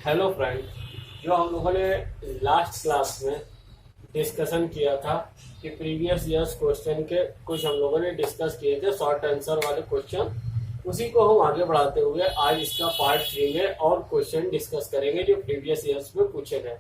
Hello friend, जो हम लोगों ने लास्ट क्लास में डिस्कशन किया था कि प्रीवियस ईयर्स क्वेश्चन के कुछ हम लोगों ने डिस्कस किए थे शॉर्ट आंसर वाले क्वेश्चन, उसी को हम आगे बढ़ाते हुए आज इसका पार्ट 3 में और क्वेश्चन डिस्कस करेंगे जो प्रीवियस ईयर्स में पूछे गए।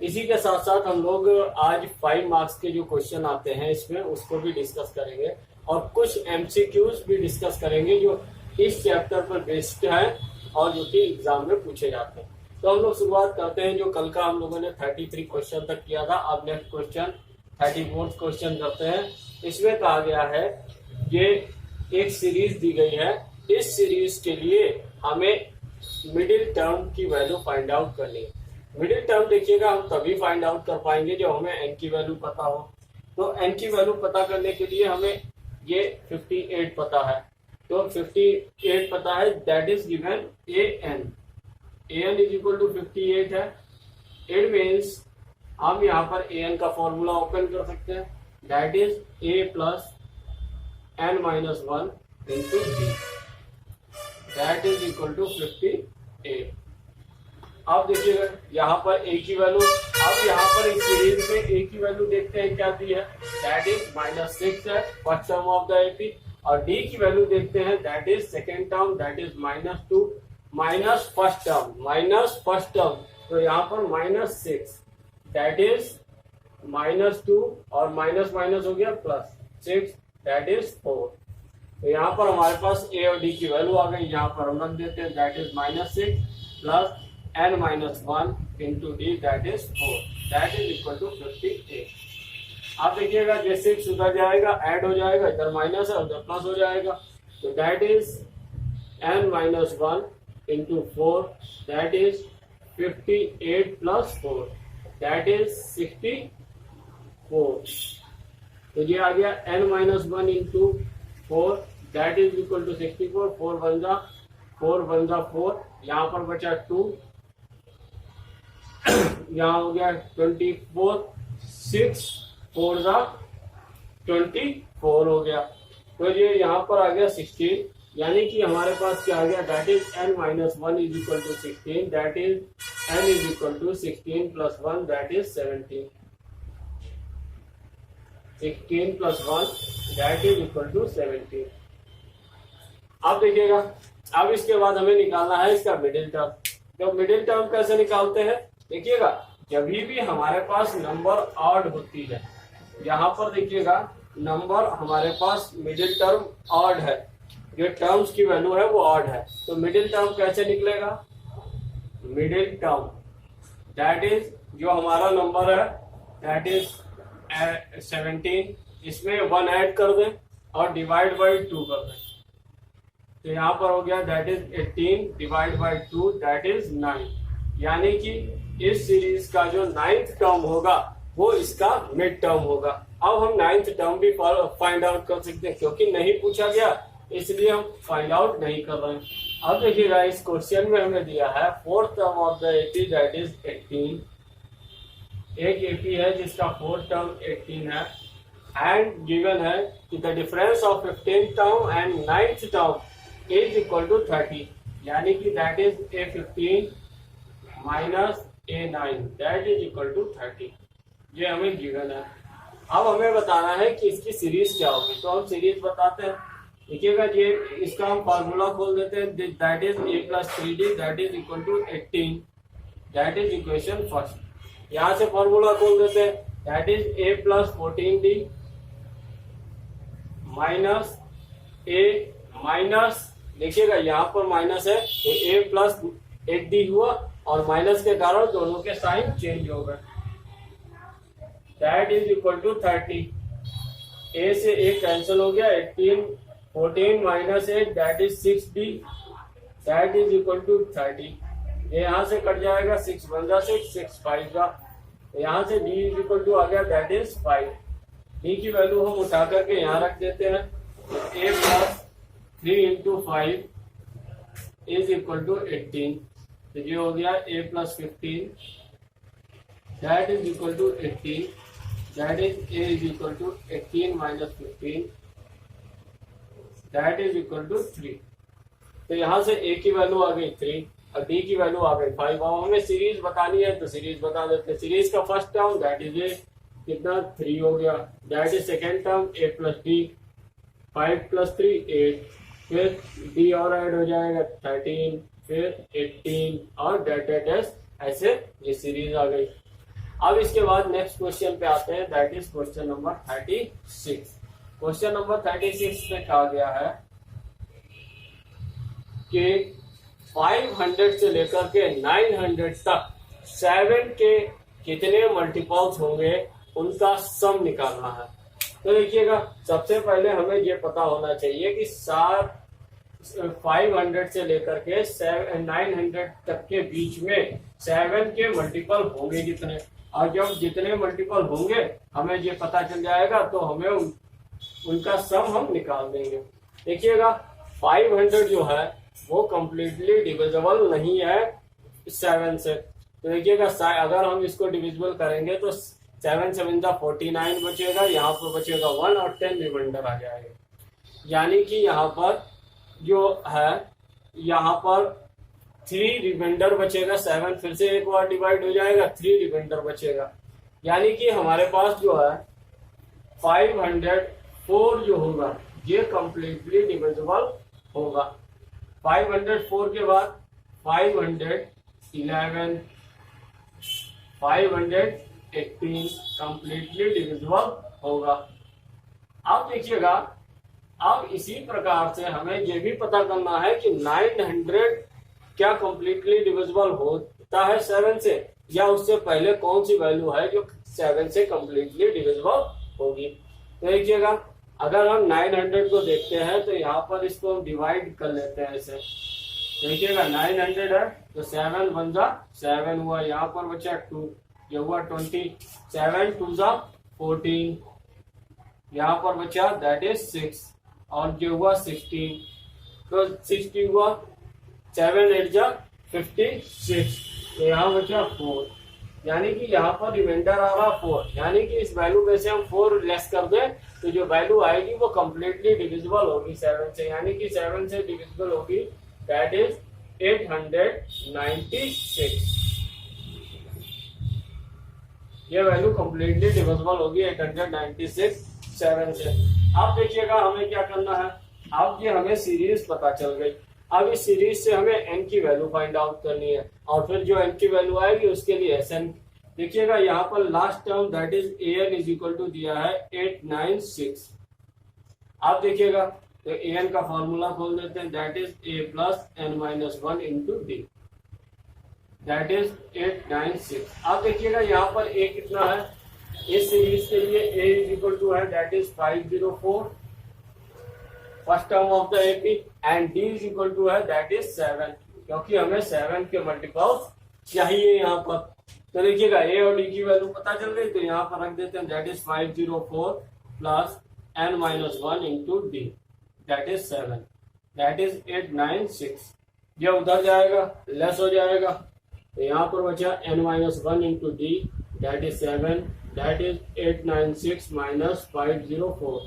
इसी के साथ साथ हम लोग आज 5 मार्क्स के जो क्वेश्चन आते हैं इसमें उसको भी डिस्कस करेंगे और कुछ एमसीक्यूज भी डिस्कस करेंगे जो इस चैप्टर पर बेस्ड है और जो कि एग्जाम में पूछे जाते हैं। तो हम लोग शुरुआत करते हैं। जो कल का हम लोगों ने 33 क्वेश्चन तक किया था, अब नेक्स्ट क्वेश्चन 34 क्वेश्चन करते हैं। इसमें कहा गया है ये एक सीरीज दी गई है, इस सीरीज के लिए हमें मिडिल टर्म की वैल्यू फाइंड आउट करनी है। मिडिल टर्म देखिएगा हम तभी फाइंड आउट कर पाएंगे जब हमें एन की वैल्यू पता हो। तो एन की वैल्यू पता करने के लिए हमें ये 58 पता है, तो 58 पता है, that is given an is equal to 58 है। इट मीन्स हम यहाँ पर an का फॉर्मूला ओपन कर सकते हैं, that is a plus n minus 1 into b, that is equal to 58। अब देखिएगा यहाँ पर a की वैल्यू, अब यहाँ पर इस सीरीज में a की वैल्यू देखते हैं क्या दी है, दैट इज -6 है, first term of the AP. और d की वैल्यू देखते हैं, that is second term, that is -2 minus first term, तो यहाँ पर -6, दैट इज -2 और माइनस माइनस हो गया +6, दैट इज 4। तो यहाँ पर हमारे पास a और d की वैल्यू आ गई, यहाँ पर हम रख देते हैं, that is -6 plus n minus 1 into d, that is 4, that is equal to 58। आप देखिएगा जैसे 6 उधर जाएगा ऐड हो जाएगा, इधर माइनस है उधर प्लस हो जाएगा, तो that is n minus 1 into 4, that is 58 plus 4, that is 64। तो ये आ गया n minus 1 into 4, that is equal to 64, 4 बन जा 4, यहाँ पर बचा 2, यहाँ हो गया 24, 6 4 जा 24 हो गया। तो ये यहाँ पर आ गया 16, यानी कि हमारे पास क्या आ गया, that is n minus 1 is equal to 16, that is n is equal to 16 plus 1, that is 17, 16 plus 1 that is equal to 17। अब देखिएगा, अब इसके बाद हमें निकालना है इसका मिडिल टर्म। तो मिडिल टर्म कैसे निकालते हैं, देखिएगा जब भी हमारे पास नंबर ऑड होती है, यहाँ पर देखिएगा नंबर हमारे पास मिडिल टर्म ऑड है, जो टर्म्स की वैल्यू है वो ऑड है, तो मिडिल टर्म कैसे निकलेगा, मिडिल टर्म दैट इज जो हमारा नंबर है दैट इज 17, इसमें 1 ऐड कर दें और डिवाइड बाई 2 कर दें, तो यहाँ पर हो गया that is 18 divide by 2, that is 9, यानी कि इस सीरीज का जो 9th टर्म होगा वो इसका मिड टर्म होगा। अब हम 9th टर्म भी फाइंड आउट कर सकते हैं, क्योंकि नहीं पूछा गया इसलिए हम फाइंड आउट नहीं कर रहे हैं। अब देखिएगा इस क्वेश्चन में हमें दिया है 4th term of the AP that is 18, एक एपी है जिसका 4th टर्म 18 है, एंड गिवन है कि the difference of 15th term and 9th term is equal to 30, यानी कि that is A15 minus A9, that is equal to 30, ये हमें गिवन है। अब हमें बताना है कि इसकी सीरीज क्या होगी, तो हम सीरीज बताते हैं। देखिएगा ये इसका हम फार्मूला खोल देते हैं, that is a plus 3d that is equal to 18, that is equation first. यहाँ से फार्मूला खोल देते हैं, that is a plus 14d minus a minus, देखिएगा यहाँ पर माइनस है तो a प्लस 8d हुआ और माइनस के कारण दोनों के साइन चेंज हो गए, that is equal to 30। a से a कैंसिल हो गया, 14 minus 8 that is 6d, that is equal to 30। ये यहाँ से कट जाएगा, 6 बन जा 6 5 का, यहाँ से d इज इक्वल टू आ गया दैट इज 5। d की वैल्यू हम उठा करके यहाँ रख देते हैं, a plus 3 into 5 is equal to 18, तो ये हो गया a plus 15 that is equal to 18, that is a is equal to 18 minus 15 that is equal to 3। तो यहाँ से a की वैल्यू आ गई 3, और डी की वैल्यू आ गई 5। अब हमें सीरीज बतानी है तो सीरीज बता देते हैं। सीरीज का फर्स्ट टर्म दैट इज ए कितना 3 हो गया, that is second term A plus D 5 plus 3 8, फिर डी और ऐड हो जाएगा 13, फिर 18 और डेट डेट एस, ऐसे ये सीरीज आ गई। अब इसके बाद नेक्स्ट क्वेश्चन पे आते हैं that is question number 36। Question number 36 में कहा गया है कि 500 से लेकर के 900 तक 7 के कितने मल्टीपल्स होंगे उनका सम निकालना है। तो देखिएगा सबसे पहले हमें ये पता होना चाहिए कि 500 से लेकर के 900 तक के बीच में 7 के मल्टीपल होंगे कितने, और जब जितने मल्टीपल होंगे हमें ये पता चल जाएगा तो हमें उनका सम हम निकाल देंगे। देखिएगा 500 जो है वो कम्प्लीटली डिविजिबल नहीं है 7 से। तो देखिएगा अगर हम इसको डिविजिबल करेंगे तो 7 7 49 बचेगा, यहाँ पर बचेगा 1 और 10 रिमाइंडर आ जाएगा। यानी कि यहाँ पर जो है यहाँ पर 3 रिमाइंडर बचेगा, 7 फिर से एक बार डिवाइड हो जाएगा, 3 रिमाइंडर बचेगा। यानी कि हमारे पास जो है 504 जो होगा ये कम्प्लीटली डिविजिबल होगा। 504 के बाद 511 518 कम्प्लीटली डिविजिबल होगा। अब देखिएगा अब इसी प्रकार से हमें यह भी पता करना है कि 900 क्या कम्प्लीटली डिविजिबल होता है 7 से, या उससे पहले कौन सी वैल्यू है जो 7 से कम्प्लीटली डिविजिबल होगी। तो देखिएगा अगर हम 900 को देखते हैं तो यहाँ पर इसको हम डिवाइड कर लेते हैं ऐसे। देखिएगा 900 है तो 7 1 जा 7 हुआ, यहाँ पर बचा 2, ये हुआ 20, 7 2 जा 14, यहाँ पर बचा दैट इज 6 और जो हुआ 16, तो 60 हुआ, 7 8 जा 56, तो यहाँ बचा 4। यानी कि यहाँ पर रिमाइंडर आ रहा 4, यानी कि इस वैल्यू में से हम 4 लेस कर दें तो जो वैल्यू आएगी वो कम्प्लीटली डिविजिबल होगी 7 से, यानी कि 7 से डिविजिबल होगी दैट इज 896। ये वैल्यू कम्प्लीटली डिविजिबल होगी 896 7 से। अब देखिएगा हमें क्या करना है, अब ये हमें सीरीज पता चल गई। अब इस सीरीज से हमें n की वैल्यू फाइंड आउट करनी है और फिर जो n की वैल्यू आएगी उसके लिए Sn। देखिएगा यहाँ पर last term that is an is equal to दिया है 896। आप देखिएगा तो an का फॉर्मूला खोल देते हैं that is a plus n minus 1 into d, that is 896। आप देखिएगा यहाँ पर a कितना है, इस सीरीज के लिए a इज इक्वल टू है that is 504 first term of the AP and d is equal to है दैट इज 7, क्योंकि हमें 7 के मल्टीपल्स चाहिए यहाँ पर। तो देखिएगा a और d की वैल्यू पता चल गई तो यहाँ पर रख देते हैं that is 504 plus n minus 1 into d, that is 7, that is 896। ये उधर जाएगा लेस हो जाएगा तो यहाँ पर बचा n minus 1 into d that is 7, that is 896 minus 504।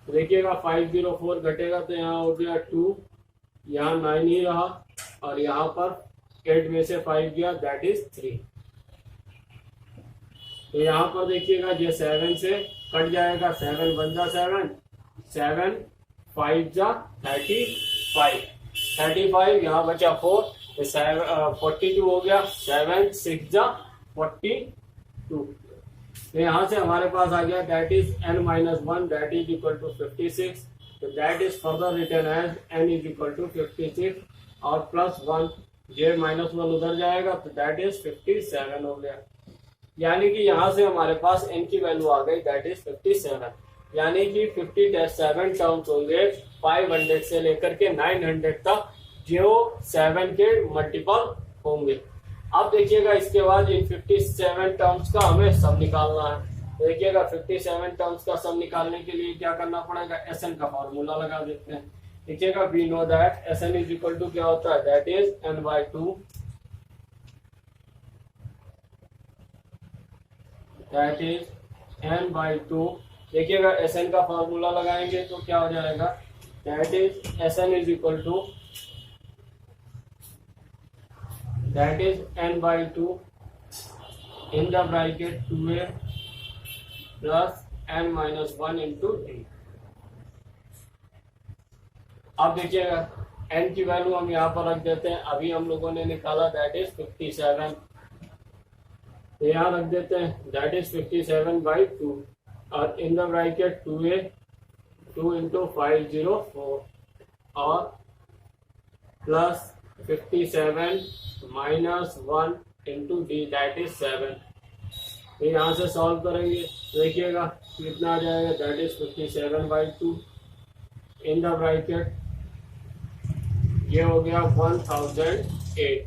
देखिएगा 504 घटेगा तो यहाँ हो गया 2, यहाँ 9 ही रहा और यहाँ पर 8 में से 5 गया दैट इज 3। तो यहाँ पर देखिएगा ये 7 से कट जाएगा, 7 1 जा 7, 7 5 जा 35, यहाँ बचा 4 तो 42 हो गया, 7 6 जा 42। तो यहाँ से हमारे पास आ गया that is n minus 1 that is equal to 56। तो that is further written as n is equal to 56 और प्लस 1, ये माइनस 1 उधर जाएगा तो दैट इज 57 हो गया। यानी कि यहाँ से हमारे पास n की वैल्यू आ गई दैट इज 57, यानी कि 57 टर्म्स होंगे 500 से लेकर के 900 तक जो 7 के मल्टीपल होंगे। अब देखिएगा इसके बाद इन 57 टर्म्स का हमें सम निकालना है। देखिएगा 57 टर्म्स का सम निकालने के लिए क्या करना पड़ेगा, Sn का फॉर्मूला लगा देते हैं। देखिएगा we know that Sn is equal to क्या होता है that is n/2, that is n/2। देखिएगा Sn का फॉर्मूला लगाएंगे तो क्या हो जाएगा that is Sn is equal to that is n/2 in the bracket 2a plus n-1 into d. अब देखिएगा n की वैल्यू हम यहाँ पर रख देते हैं, अभी हम लोगों ने निकाला दैट इज 57, तो यहाँ रख देते हैं दैट इज 57/2 और इन द ब्रैकेट 2a 2 इंटू 504 और plus 57 minus 1 into d that is 7। तो यहाँ से सॉल्व करेंगे तो देखिएगा कितना आ जाएगा that is 57/2 in the bracket ये हो गया 1008,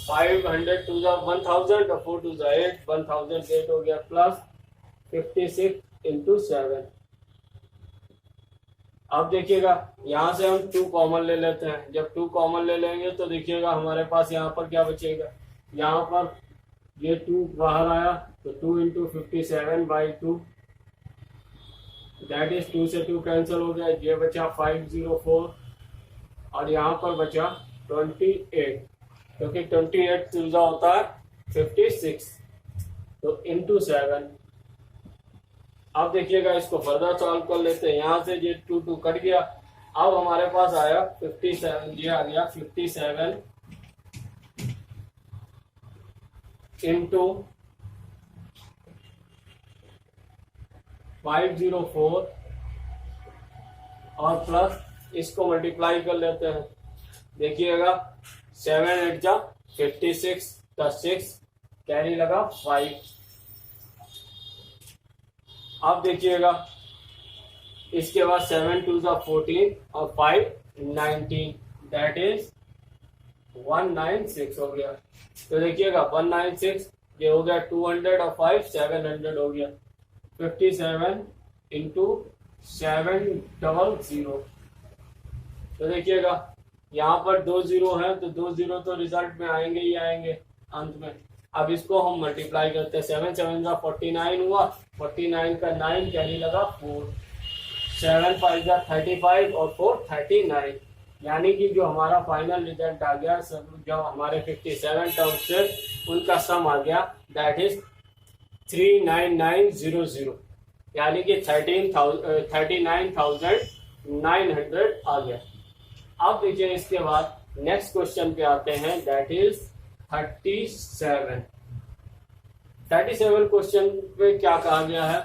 500 टू द 1000 और 4 टू द 8, 1008 हो गया प्लस 56 इंटू 7। अब देखिएगा यहाँ से हम 2 कॉमन ले लेते हैं, जब 2 कॉमन ले लेंगे तो देखिएगा हमारे पास यहाँ पर क्या बचेगा, यहाँ पर ये 2 बाहर आया तो 2 इंटू 57/2 दैट इज 2 से 2 कैंसिल हो गया, ये बचा 504 और यहाँ पर बचा 28 क्योंकि 28 चूजा होता है 56 तो इंटू 7। अब देखिएगा इसको फर्दर सॉल्व कर लेते हैं, यहाँ से ये 2 कट गया, अब हमारे पास आया 57, ये आ गया 57 इंटू 504 और प्लस इसको मल्टीप्लाई कर लेते हैं, देखिएगा 7 8 जा 56 का 6 कैरी लगा 5। अब देखिएगा इसके बाद 7 2 जा 14 और 5 19 दैट इज 196 हो गया। तो देखिएगा 196 ये हो गया 200 और 5 700 हो गया 57 इंटू 700। तो देखिएगा यहाँ पर 2 0 है तो 2 0 तो रिजल्ट में आएंगे ही आएंगे अंत में। अब इसको हम मल्टीप्लाई करते हैं, 7 7 का 49 हुआ, 49 का 9 कैरी लगा 4, 7 5 का 35 और 4 39, यानी कि जो हमारा फाइनल रिजल्ट आ गया सब जो हमारे 57 टर्म्स थे उनका सम आ गया दैट इज 39900, यानी कि 39,900 आ गया। अब देखिए इसके बाद नेक्स्ट क्वेश्चन पे आते हैं दैट इज 37 क्वेश्चन पे क्या कहा गया है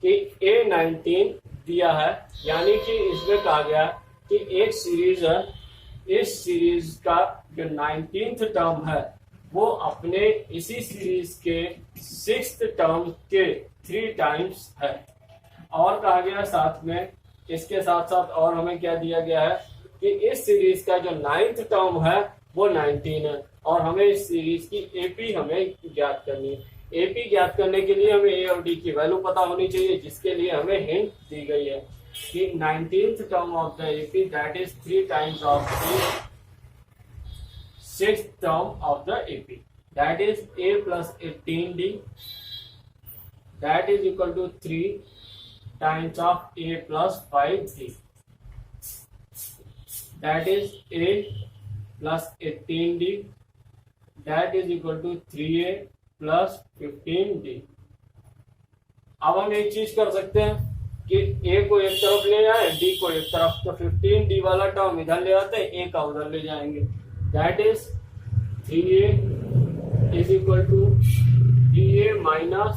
कि A19 दिया है, यानी कि इसमें कहा गया कि एक सीरीज है, इस सीरीज का जो 19th टर्म है वो अपने इसी सीरीज के 6th टर्म के 3 टाइम्स है। और कहा गया साथ में इसके साथ साथ और हमें क्या दिया गया है कि इस सीरीज का जो 9th टर्म है वो 19 है और हमें इस सीरीज की एपी हमें ज्ञात करनी है। एपी ज्ञात करने के लिए हमें ए और डी की वैल्यू पता होनी चाहिए, जिसके लिए हमें हिंट दी गई है कि 19th term of the AP that is 3 times of the 6th term of the AP that is a plus 18d that is equal to 3 times of a plus 5d that is a plus 18d that is equal to 3a plus 15d। अब हम एक चीज कर सकते हैं कि a को एक तरफ ले जाए d को एक तरफ, तो 15d वाला टर्म इधर ले आते हैं, a का उधर ले जाएंगे that is 3a is equal to 3a minus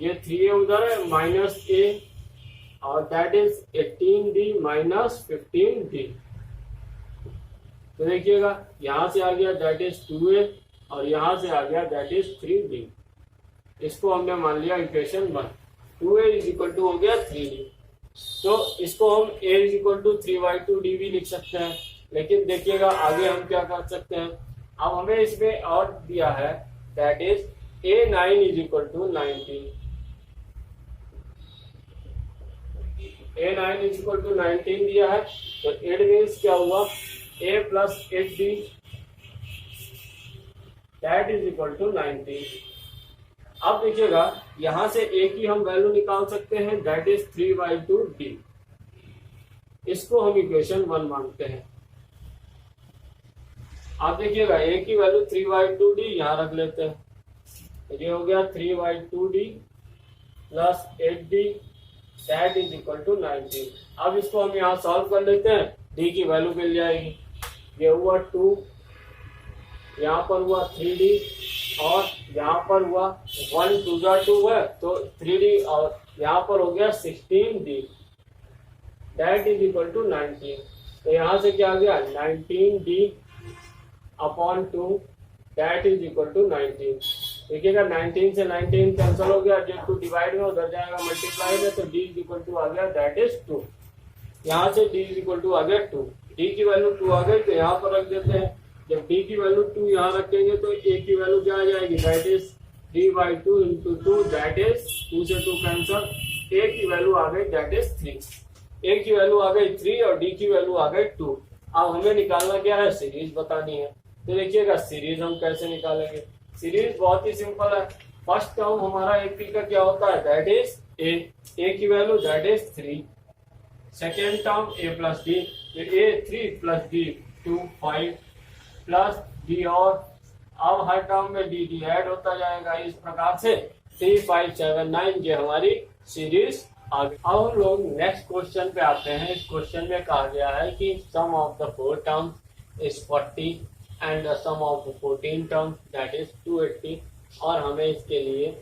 ये 3a उधर है माइनस a और that is 18d minus 15d। तो देखिएगा यहां से आ गया दैट इज 2a और यहां से आ गया दैट इज 3d। इसको हमने मान लिया equation 1, 2a is equal to हो गया 3d। तो इसको हम a is equal to 3/2d भी लिख सकते हैं, लेकिन देखिएगा आगे हम क्या कर सकते हैं। अब हमें इसमें और दिया है that is a9 is equal to 19, a9 is equal to 19 दिया है, तो इट मीन्स क्या हुआ a plus 8d that is equal to 19। अब देखिएगा यहां से a की हम वैल्यू निकाल सकते हैं दैट इज 3/2d, इसको हम इक्वेशन 1 मानते हैं। आप देखिएगा ए की वैल्यू 3/2d यहाँ रख लेते हैं, ये हो गया 3/2d plus 8d that is equal to 19। अब इसको हम यहाँ सॉल्व कर लेते हैं, d की वैल्यू मिल जाएगी। ये हुआ 2, यहाँ पर हुआ 3d और यहाँ पर हुआ 1 2 2 है तो 3d और यहाँ पर हो गया 16d that is equal to 19। तो यहाँ से क्या आ गया 19d upon 2 that is equal to 19। देखिएगा 19 से 19 कैंसिल हो गया, जो 2 डिवाइड में उधर जाएगा मल्टीप्लाई में, तो d इज इक्वल टू आ गया दैट इज 2। यहाँ से d इज इक्वल टू आ गया 2, d की वैल्यू 2 आ गई तो यहाँ पर रख देते हैं। जब d की वैल्यू 2 यहाँ रखेंगे तो a की वैल्यू क्या आ जाएगी that is 3/2 into 2 that is 2 से 2 कैंसिल, a की वैल्यू आ गई दैट इज 3, a की वैल्यू आ गई 3 और d की वैल्यू आ गई 2। अब हमें निकालना क्या है, सीरीज बतानी है। तो देखिएगा सीरीज हम कैसे निकालेंगे, सीरीज बहुत ही सिंपल है। फर्स्ट टर्म हमारा AP का क्या होता है दैट इज a की value that is 3, second term a plus d, a 3 plus d 2 5 plus d और अब हर टर्म में d ऐड होता जाएगा। इस प्रकार से 3 5 7 9 ये हमारी सीरीज आ गई। अब हम लोग नेक्स्ट क्वेश्चन पे आते हैं। इस क्वेश्चन में कहा गया है कि sum of the 4 terms is 40 and the sum of the 14 terms that is 280 और हमें इसके लिए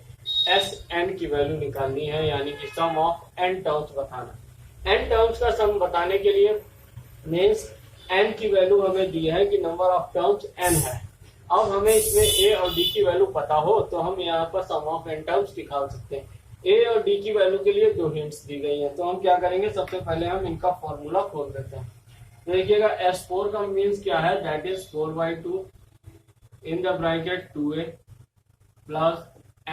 Sn की वैल्यू निकालनी है, यानी कि सम ऑफ n टर्म्स बताना। n टर्म्स का सम बताने के लिए मीन्स n की वैल्यू हमें दी है कि नंबर ऑफ टर्म्स n है। अब हमें इसमें a और d की वैल्यू पता हो तो हम यहाँ पर सम ऑफ n टर्म्स निकाल सकते हैं। a और d की वैल्यू के लिए 2 हिंट्स दी गई हैं, तो हम क्या करेंगे, सबसे पहले हम इनका फॉर्मूला खोल देते हैं। तो देखिएगा S4 का मीन्स क्या है that is 4/2 in the bracket 2a plus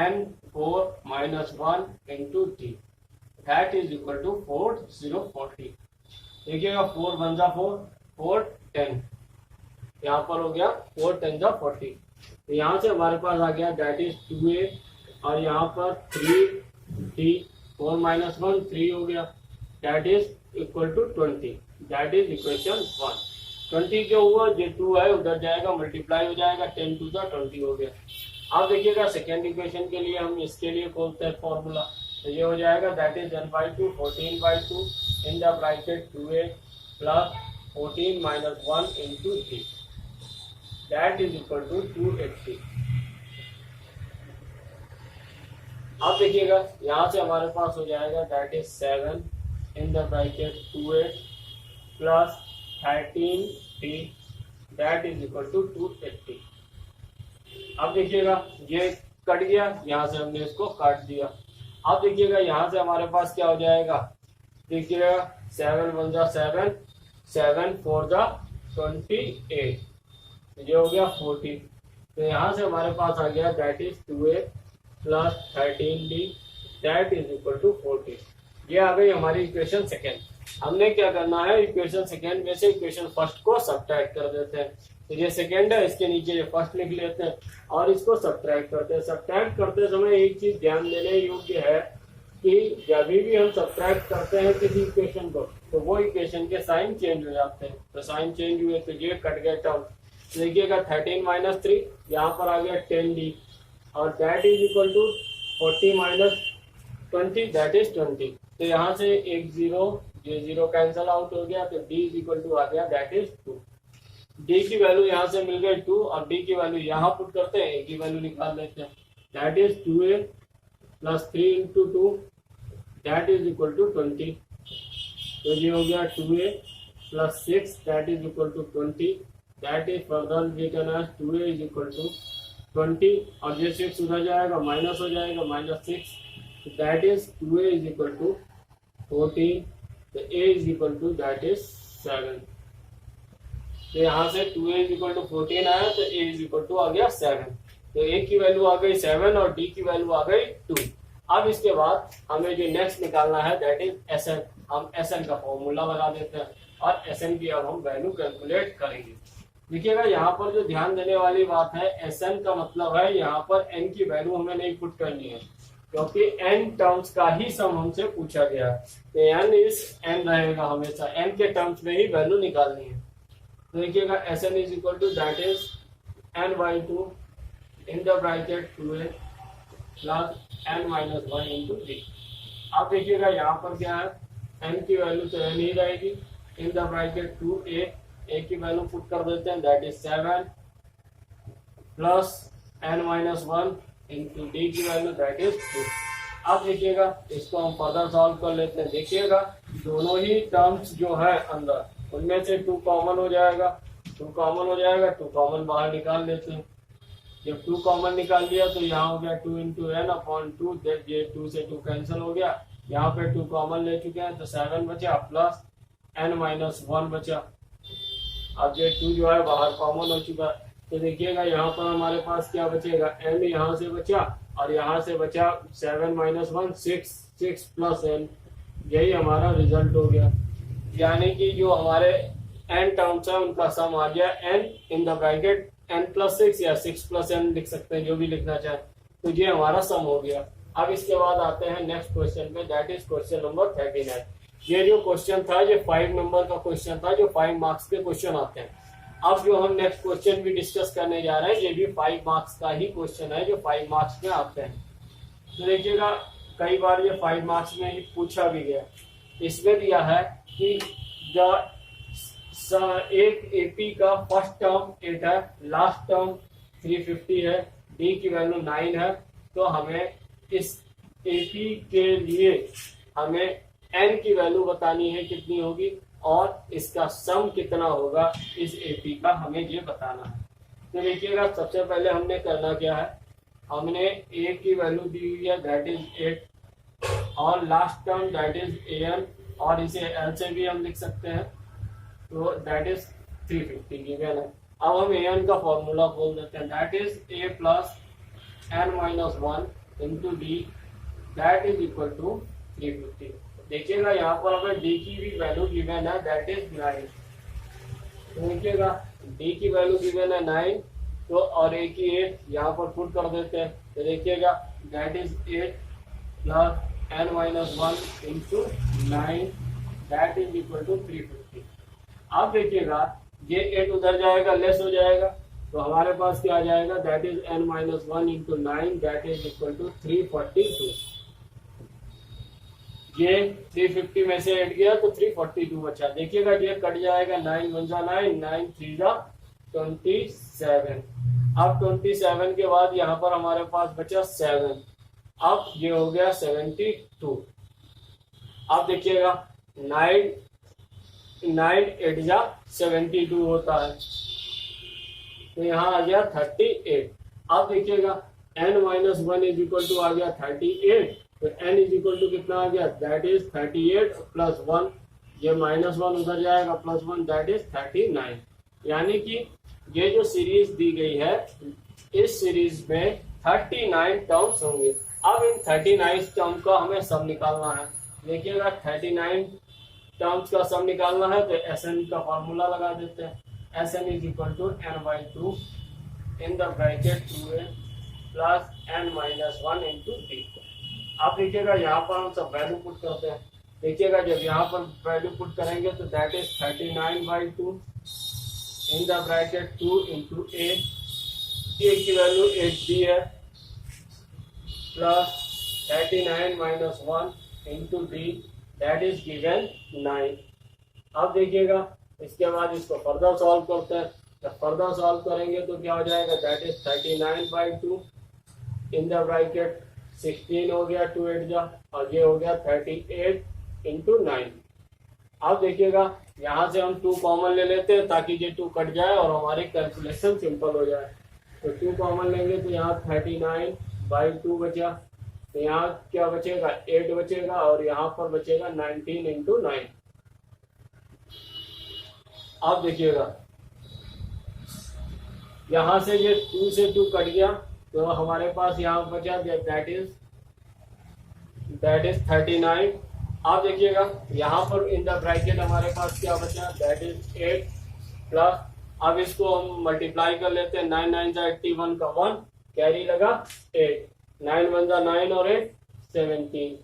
n4 minus 1 into d that is equal to 4040। देखिएगा 4 1 जा 4 4 10, यहाँ पर हो गया 4 10 जा 40। तो यहाँ से हमारे पास आ गया दैट इज 2a और यहाँ पर 3d 4 माइनस 1 3 हो गया that is equal to 20 that is equation 1। 20 क्यों हुआ, जो 2 है उधर जाएगा मल्टीप्लाई हो जाएगा, 10 2 जा 20 हो गया। अब देखिएगा सेकेंड इक्वेशन के लिए हम इसके लिए खोलते हैं फॉर्मूला, तो ये हो जाएगा that is 1/2 14/2 in the bracket 2a plus 14 minus 1 into d that is equal to 280। अब देखिएगा यहाँ से हमारे पास हो जाएगा that is 7 in the bracket 2a plus 13d that is equal to 280। अब देखिएगा ये कट गया, यहाँ से हमने इसको काट दिया। अब देखिएगा यहाँ से हमारे पास क्या हो जाएगा, देखिएगा 7 1 जा 7 7 4 जा 28, ये हो गया 40। तो यहाँ से हमारे पास आ गया that is 2a plus 13d that is equal to 40। ये आ गई हमारी इक्वेशन सेकेंड। हमने क्या करना है, इक्वेशन सेकेंड में से इक्वेशन फर्स्ट को सब्ट्रैक्ट कर देते हैं। तो ये सेकेंड है, इसके नीचे ये फर्स्ट लिख लेते हैं और इसको सब्ट्रैक्ट करते हैं। सब्ट्रैक्ट करते समय एक चीज ध्यान देने योग्य है कि जब भी हम सब्ट्रैक्ट करते हैं किसी इक्वेशन को तो वो इक्वेशन के साइन चेंज हो जाते हैं। तो साइन चेंज हुए तो ये कट गया टर्म। देखिएगा 13 माइनस 3 यहाँ पर आ गया 10d और that is equal to 40 minus 20 that is 20। तो यहाँ से एक 0 ये 0 कैंसल आउट हो गया, तो d इज इक्वल टू आ गया दैट इज 2। d की वैल्यू यहाँ से मिल गई 2 और d की वैल्यू यहाँ पुट करते हैं, a की वैल्यू निकाल लेते हैं that is 2a plus 3 into 2 that is equal to 20। तो ये हो गया 2a plus 6 that is equal to 20 that is further written as 2a is equal to 20 और ये 6 उधर जाएगा माइनस हो जाएगा minus 6 that is 2a is equal to 14। तो a is equal to that is 7। तो यहाँ से 2a इज इक्वल टू 14 आया तो a इज इक्वल टू आ गया 7। तो a की वैल्यू आ गई 7 और d की वैल्यू आ गई 2। अब इसके बाद हमें जो नेक्स्ट निकालना है दैट इज Sn। हम Sn का फॉर्मूला लगा देते हैं और Sn की अब हम वैल्यू कैलकुलेट करेंगे। देखिएगा यहाँ पर जो ध्यान देने वाली बात है, Sn का मतलब है यहाँ पर n की वैल्यू हमें नहीं पुट करनी है क्योंकि n टर्म्स का ही सम हमसे पूछा गया है। तो n इज n रहेगा, हमेशा n के टर्म्स में ही वैल्यू निकालनी है। तो देखिएगा S n is equal to that is n by two in the bracket 2a plus n minus one into d. अब देखिएगा यहाँ पर क्या है, एन की वैल्यू तो एन ही रहेगी, इन द ब्रैकेट 2a, ए की वैल्यू पुट कर देते हैं that is 7 plus n minus one into d की वैल्यू दैट इज 2। अब देखिएगा इसको हम फर्दर सॉल्व कर लेते हैं। देखिएगा दोनों ही टर्म्स जो है अंदर उनमें से 2 कॉमन हो जाएगा, 2 कॉमन हो जाएगा, 2 कॉमन बाहर निकाल लेते हैं। जब 2 कॉमन निकाल लिया तो यहाँ हो गया 2 इंटू एन अपॉन 2, ये 2 से 2 कैंसिल हो गया, यहाँ पे 2 कॉमन ले चुके हैं तो 7 बचा प्लस एन माइनस वन बचा। अब ये 2 जो है बाहर कॉमन हो चुका है, तो देखिएगा यहाँ पर हमारे पास क्या बचेगा, एन यहाँ से बचा और यहाँ से बचा 7 माइनस वन 6 प्लस एन, यही हमारा रिजल्ट हो गया। यानी कि जो हमारे एन टर्म्स है उनका सम आ गया n in the bracket n plus 6 या 6 प्लस एन लिख सकते हैं, जो भी लिखना चाहे, तो ये हमारा सम हो गया। अब इसके बाद आते हैं नेक्स्ट क्वेश्चन पे, दैट इज क्वेश्चन नंबर 39। ये जो क्वेश्चन था ये 5 नंबर का क्वेश्चन था, जो 5 मार्क्स के क्वेश्चन आते हैं। अब जो हम नेक्स्ट क्वेश्चन भी डिस्कस करने जा रहे हैं ये भी 5 मार्क्स का ही क्वेश्चन है, जो 5 मार्क्स में आते हैं। तो देखिएगा कई बार ये 5 मार्क्स में ही पूछा भी गया। इसमें दिया है कि एक एपी का फर्स्ट टर्म 8 है, लास्ट टर्म 350 है, डी की वैल्यू 9 है, तो हमें इस एपी के लिए हमें एन की वैल्यू बतानी है कितनी होगी और इसका सम कितना होगा इस एपी का, हमें ये बताना है। तो देखिएगा सबसे पहले हमने करना क्या है, हमने ए की वैल्यू दी हुई है दैट इज 8 और last term that is N, और इसे एल से भी हम लिख सकते हैं, तो दैट इज 350 गिवन है। अब हम एन का फॉर्मूला बोल देते हैं that is a plus n minus one into d that is equal to 350। देखिएगा यहाँ पर हमें डी की भी वैल्यू गिवन है दैट इज 9। तो देखिएगा डी की वैल्यू गिवन है 9, तो और ए की 8 यहाँ पर पुट कर देते हैं, तो देखिएगा that is 8 plus n minus one into 9 that is equal to 350। अब देखिएगा ये 8 उधर जाएगा, लेस हो जाएगा, तो हमारे पास क्या आ जाएगा that is n minus one into 9 that is equal to 342। ये 350 में से 8 गया तो 342 बचा। देखिएगा ये कट जाएगा, 9 1 जा 9, 9 3 जा 27। अब 27 के बाद यहाँ पर हमारे पास बचा 7, अब ये हो गया 72। अब देखिएगा 9 8 जा 72 होता है, तो यहाँ आ गया 38। अब देखिएगा n minus one is equal to आ गया 38, तो n इज इक्वल टू कितना आ गया दैट इज 38 प्लस 1, ये माइनस 1 उधर जाएगा प्लस 1 दैट इज 39। यानी कि ये जो सीरीज दी गई है इस सीरीज में 39 टर्म्स होंगे। अब इन 39 टर्म का हमें सम निकालना है। देखिएगा 39 टर्म्स का सम निकालना है तो एस एन का फॉर्मूला लगा देते हैं, S n is equal to n by two in the bracket 2a plus n minus one into d. आप देखिएगा यहाँ पर हम सब वैल्यू पुट करते हैं। देखिएगा जब यहाँ पर वैल्यू पुट करेंगे तो that is 39 by two in the bracket 2 into a की वैल्यू 8 दी है plus 39 minus one into d that is given 9। अब देखिएगा इसके बाद इसको फर्दर सॉल्व करते हैं। जब फर्दर सॉल्व करेंगे तो क्या हो जाएगा that is 39 by two in the bracket 16 हो गया 2 8 जा, और ये हो गया 38 इंटू 9। अब देखिएगा यहाँ से हम 2 कॉमन ले लेते हैं ताकि ये 2 कट जाए और हमारी कैलकुलेशन सिंपल हो जाए। तो 2 कॉमन लेंगे तो यहाँ 39 बाई 2 बचा, तो यहाँ क्या बचेगा 8 बचेगा और यहाँ पर बचेगा 19 इंटू 9। अब देखिएगा यहाँ से ये 2 से 2 कट गया तो हमारे पास यहाँ बचा दैट इज 39। अब देखिएगा यहाँ पर इन द ब्रैकेट हमारे पास क्या बचा दैट इज 8 प्लस, अब इसको हम मल्टीप्लाई कर लेते हैं, 9 9 जा 81 का 1 कैरी लगा 8, 9 1 जा 9 और 8 17।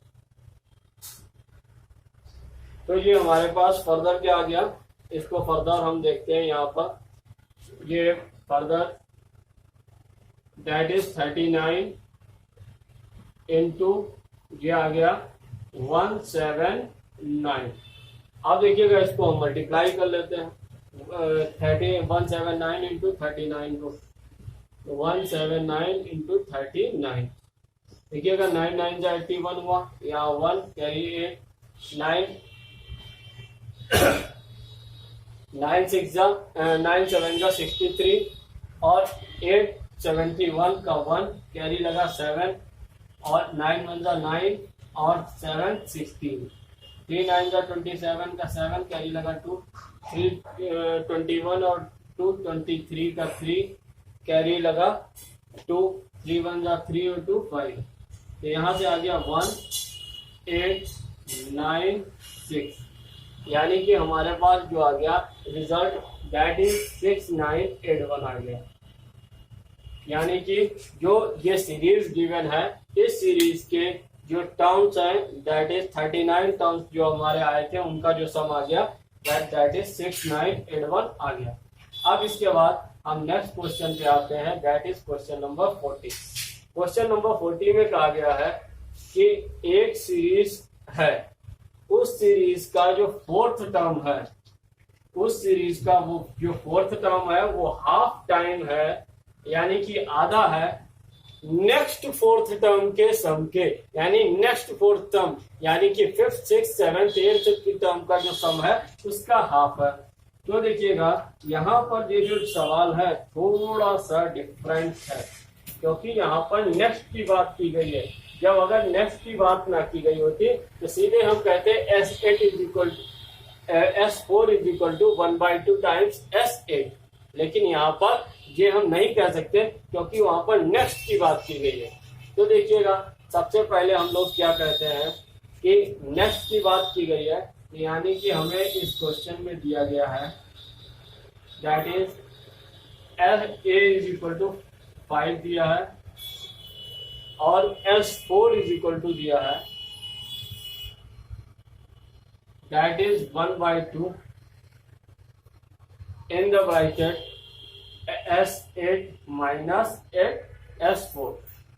तो ये हमारे पास फर्दर क्या आ गया इसको फर्दर हम देखते हैं यहाँ पर, ये फर्दर दैट इज 39 इंटू ये आ गया 179। अब देखिएगा इसको हम मल्टीप्लाई कर लेते हैं 179 इंटू 39 को, 179 इंटू 39। देखिएगा 9 9 जा 81 हुआ, यहाँ 1 कैरी 8, 9 6 जा 9 7 जा 63 और 8 71 का 1 कैरी लगा 7 और 9 1 जा 9 और 7 16, 3 9 जा 27 का 7 कैरी लगा 2, 3 21 और 2 23 का 3 कैरी लगा 2, 3 1 जा 3 और 2 5। तो यहाँ से आ गया 1 8 9 6, यानी कि हमारे पास जो आ गया रिजल्ट दैट इज 6981 आ गया। यानी कि जो ये सीरीज गिवन है, इस सीरीज के जो टर्म्स हैं दैट इज 39 टर्म्स जो हमारे आए थे उनका जो सम आ गया दैट इज 6981 आ गया। अब इसके बाद हम नेक्स्ट क्वेश्चन पे आते हैं that is question number 40। Question number 40 में कहा गया है कि एक सीरीज है, उस सीरीज का जो फोर्थ टर्म है, उस सीरीज का वो जो फोर्थ टर्म है वो हाफ टाइम है, यानी कि आधा है नेक्स्ट फोर्थ टर्म के सम के, यानी नेक्स्ट फोर्थ टर्म यानी कि 5th 6th 7th 8th की टर्म का जो सम है उसका हाफ है। तो देखिएगा यहाँ पर ये जो सवाल है थोड़ा सा डिफरेंट है, क्योंकि यहाँ पर नेक्स्ट की बात की गई है। जब अगर नेक्स्ट की बात ना की गई होती तो सीधे हम कहते S8 is equal S4 is equal to 1/2 times S8, लेकिन यहाँ पर ये हम नहीं कह सकते क्योंकि वहां पर नेक्स्ट की बात की गई है। तो देखिएगा सबसे पहले हम लोग क्या कहते हैं कि नेक्स्ट की बात की गई है, यानी कि हमें इस क्वेश्चन में दिया गया है that is A is equal to 5 दिया है और S4 इज इक्वल टू दिया है that is 1/2 in the bracket S8 minus 8 S4।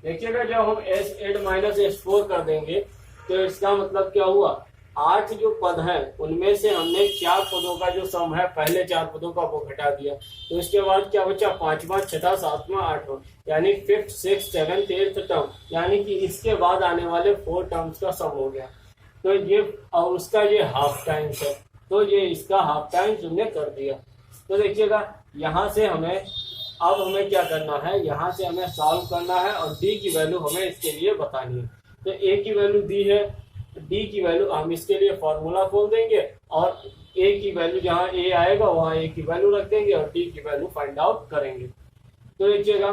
देखिएगा जब हम S8 माइनस S4 कर देंगे तो इसका मतलब क्या हुआ, 8 जो पद हैं उनमें से हमने 4 पदों का जो सम है पहले 4 पदों का वो घटा दिया, तो इसके बाद क्या बचा 5वां 6वां 7वां 8वां, यानी 5th 6th 7th 8th term, यानी कि इसके बाद आने वाले 4 टर्म्स का सम हो गया। तो ये और उसका ये हाफ टाइम है, तो ये इसका हाफ टाइम हमने कर दिया। तो देखिएगा यहाँ से हमें क्या करना है, यहाँ से हमें सॉल्व करना है और डी की वैल्यू हमें इसके लिए बतानी है। तो ए की वैल्यू दी है, डी की वैल्यू हम इसके लिए फॉर्मूला खोल देंगे और ए की वैल्यू जहाँ ए आएगा वहाँ ए की वैल्यू रख देंगे और डी की वैल्यू फाइंड आउट करेंगे। तो देखिएगा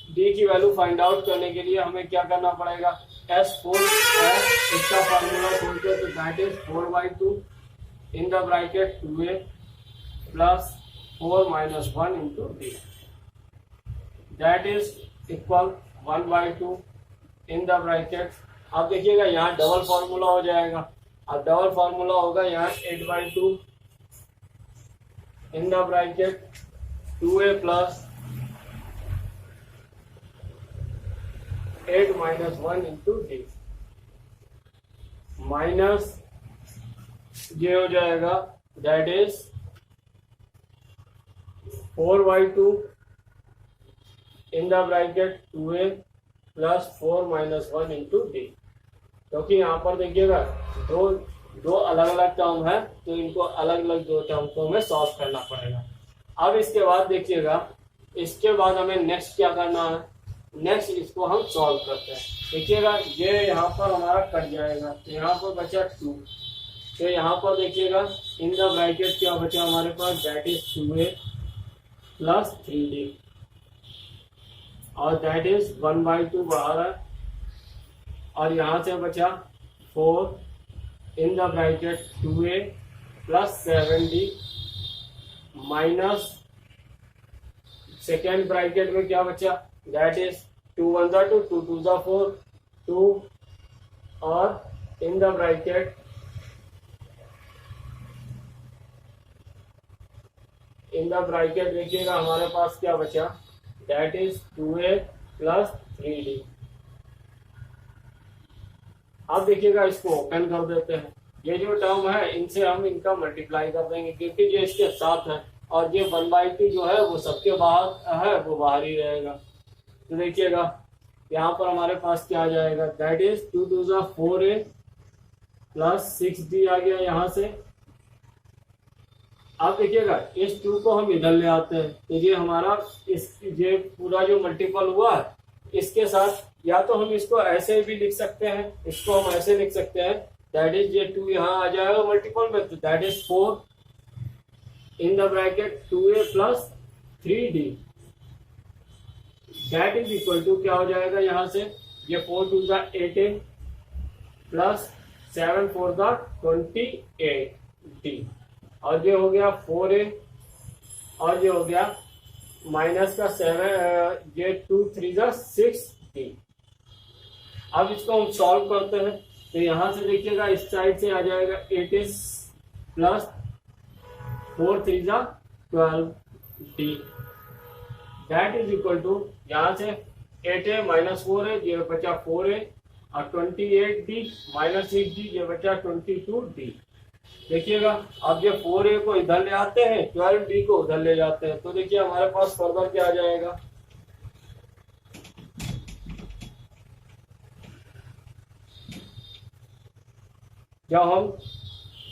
डी की वैल्यू फाइंड आउट करने के लिए हमें क्या करना पड़ेगा, S4 है, इसका फॉर्मूला खोलते हैं तो that is 4/2 in the bracket 2a plus 4 minus 1 into d, that is equal 1/2 in the bracket। अब देखिएगा यहाँ डबल फॉर्मूला हो जाएगा, अब डबल फॉर्मूला होगा यहाँ 8/2 इन the bracket 2a plus 8 minus 1 into d, minus ये हो जाएगा that is 4/2 in the bracket 2a plus 4 minus 1 into d, क्योंकि यहाँ पर देखिएगा दो अलग अलग टर्म है तो इनको अलग अलग दो टर्म को हमें सॉल्व करना पड़ेगा। अब इसके बाद देखिएगा, इसके बाद हमें नेक्स्ट क्या करना है, नेक्स्ट इसको हम सॉल्व करते हैं। देखिएगा ये यहाँ पर हमारा कट जाएगा तो यहाँ पर बचा 2, तो यहाँ पर देखिएगा इन द ब्रैकेट क्या बचा हमारे पास that is 2a plus 3d और दैट इज 1/2 बाहर है और यहाँ से बचा 4 in the bracket 2a plus 7d minus second bracket में क्या बचा दैट इज 2 1 2 2 2 4 2 और इन the bracket in the bracket देखिएगा हमारे पास क्या बचा, that is 2a plus 3d। अब देखिएगा इसको ओपन कर देते हैं, ये जो टर्म है इनसे हम इनका मल्टीप्लाई कर देंगे क्योंकि ये इसके साथ है और ये 1/2 जो है वो सबके बाहर है, वो बाहर ही रहेगा। तो देखिएगा यहाँ पर हमारे पास क्या आ जाएगा, दैट इज 2 2 जा 4a प्लस 6d आ गया यहाँ से। अब देखिएगा इस 2 को हम इधर ले आते हैं तो ये हमारा ये पूरा जो मल्टीपल हुआ है इसके साथ, या तो हम इसको ऐसे भी लिख सकते हैं, इसको हम ऐसे लिख सकते हैं, दैट इज ये 2 यहाँ आ जाएगा मल्टीपल में, तो that is 4 in the bracket 2a plus 3d, that is equal to क्या हो जाएगा यहाँ से, ये 4 2 जा 8a प्लस 7 4 जा 28d, और ये हो गया 4a और ये हो गया माइनस का 7, ये 2 3 जा 6d। अब इसको हम सॉल्व करते हैं तो यहां से देखिएगा इस साइड से आ जाएगा 8a प्लस 4 3 जा 12d, that is equal to यहां से 8a माइनस 4a ये बचा 4a और 28d माइनस 6d ये बचा 22d। देखिएगा अब ये 4a को इधर ले आते हैं, 12d को उधर ले जाते हैं, तो देखिए हमारे पास फर्दर क्या आ जाएगा, जब हम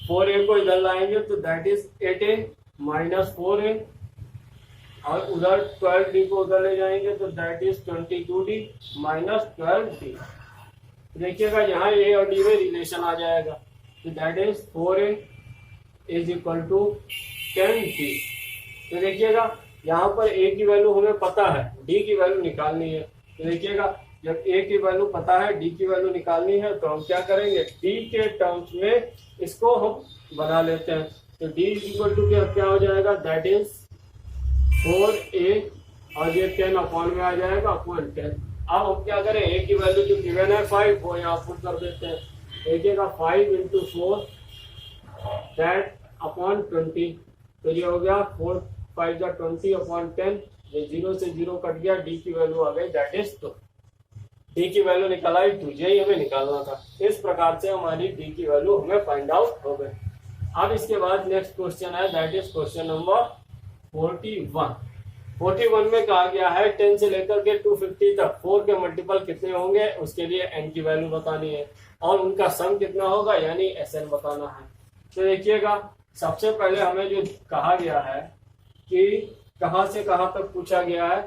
4a को इधर लाएंगे तो that is 8a minus 4a और उधर 12d को उधर ले जाएंगे तो that is 22d minus 12d। देखिएगा यहाँ a और d में रिलेशन आ जाएगा, तो that is 4a is equal to 10d। तो देखिएगा यहाँ पर a की वैल्यू हमें पता है, d की वैल्यू निकालनी है। तो देखिएगा जब a की वैल्यू पता है, d की वैल्यू निकालनी है, तो हम क्या करेंगे, d के टर्म्स में इसको हम बना लेते हैं। तो d इज इक्वल टू क्या हो जाएगा, दैट इज 4a और ये 10 अपॉन में आ जाएगा अपॉन 10। अब हम क्या करें, a की वैल्यू जो गिवन है 5 वो यहाँ पुट कर देते हैं। देखिएगा 5 इंटू 4 दैट अपॉन 20, तो ये हो गया 4 5 जा 20 अपॉन 10, ये 0 से 0 कट गया, d की वैल्यू आ गई दैट इज 2। d की वैल्यू निकल आई 2, यही हमें निकालना था। इस प्रकार से हमारी d की वैल्यू हमें फाइंड आउट हो गई। अब इसके बाद नेक्स्ट क्वेश्चन है, दैट इज क्वेश्चन नंबर 41 में कहा गया है 10 से लेकर के 250 तक 4 के मल्टीपल कितने होंगे, उसके लिए n की वैल्यू बतानी है और उनका सम कितना होगा यानी SN बताना है। तो देखिएगा सबसे पहले हमें जो कहा गया है कि कहां से कहां तक पूछा गया है,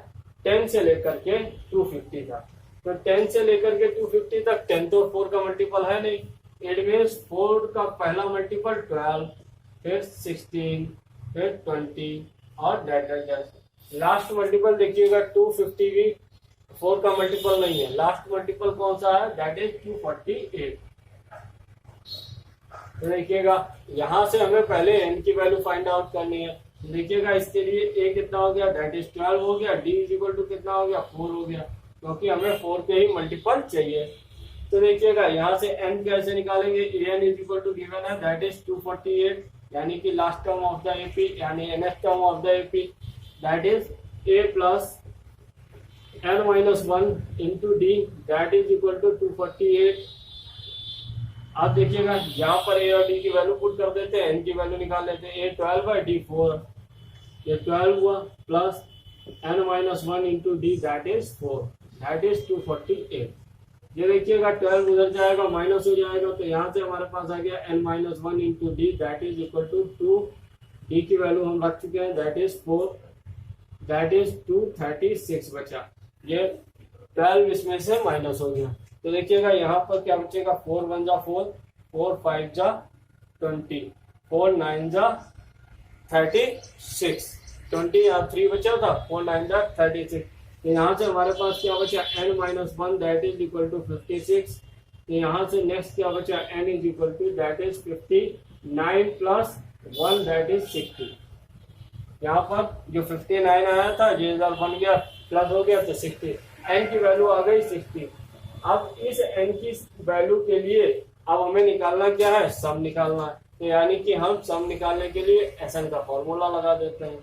10 से लेकर के 250 तक। तो 10 से लेकर के 250 तक 10 तो 4 का मल्टीपल है नहीं, इट मीन्स 4 का पहला मल्टीपल 12, फिर 16, फिर 20 और डेट लास्ट मल्टीपल देखिएगा 250 भी 4 का मल्टीपल नहीं है, लास्ट मल्टीपल कौन सा है, दैट इज 248। तो देखिएगा यहां से हमें पहले n की वैल्यू फाइंड आउट करनी है। देखिएगा इसके लिए a कितना हो गया, दैट इज 12 हो गया, d इज इक्वल टू कितना हो गया 4 हो गया, क्योंकि हमें 4 के ही मल्टीपल चाहिए। तो देखिएगा यहाँ से n कैसे निकालेंगे, an is equal to given है दैट इज 248 यानी कि last term of the AP यानी nth term of the AP, that is a plus n minus 1 into d that is equal to 248। आप देखिएगा यहाँ पर a और d की वैल्यू पुट कर देते हैं, n की वैल्यू निकाल लेते हैं, a 12 है d 4, ये 12 हुआ plus n minus 1 into d that is 4, that is 248। ये देखिएगा 12 उधर जाएगा माइनस हो जाएगा, तो यहाँ से हमारे पास आ गया n minus 1 into d that is equal to 2, d की वैल्यू हम रख चुके हैं दैट इज 4, दैट इज 236 बचा, ये 12 इसमें से माइनस हो गया। तो देखिएगा यहाँ पर क्या बचेगा, 4 1 जा 4, 4 5 जा 20, 4 9 जा 36, 20 यहाँ 3 बचा था, 4 9 जा 36। तो यहाँ से हमारे पास क्या बचा, n minus 1 that is equal to 56। तो यहाँ से नेक्स्ट क्या बचा, n is equal to that is 59 plus 1 that is 60। यहाँ पर जो 59 आया था ये रिजल्ट बन गया, प्लस हो गया तो 60, n की वैल्यू आ गई 60। अब इस n की वैल्यू के लिए अब हमें निकालना क्या है, सम निकालना है। तो यानी कि हम सम निकालने के लिए SN का फॉर्मूला लगा देते हैं।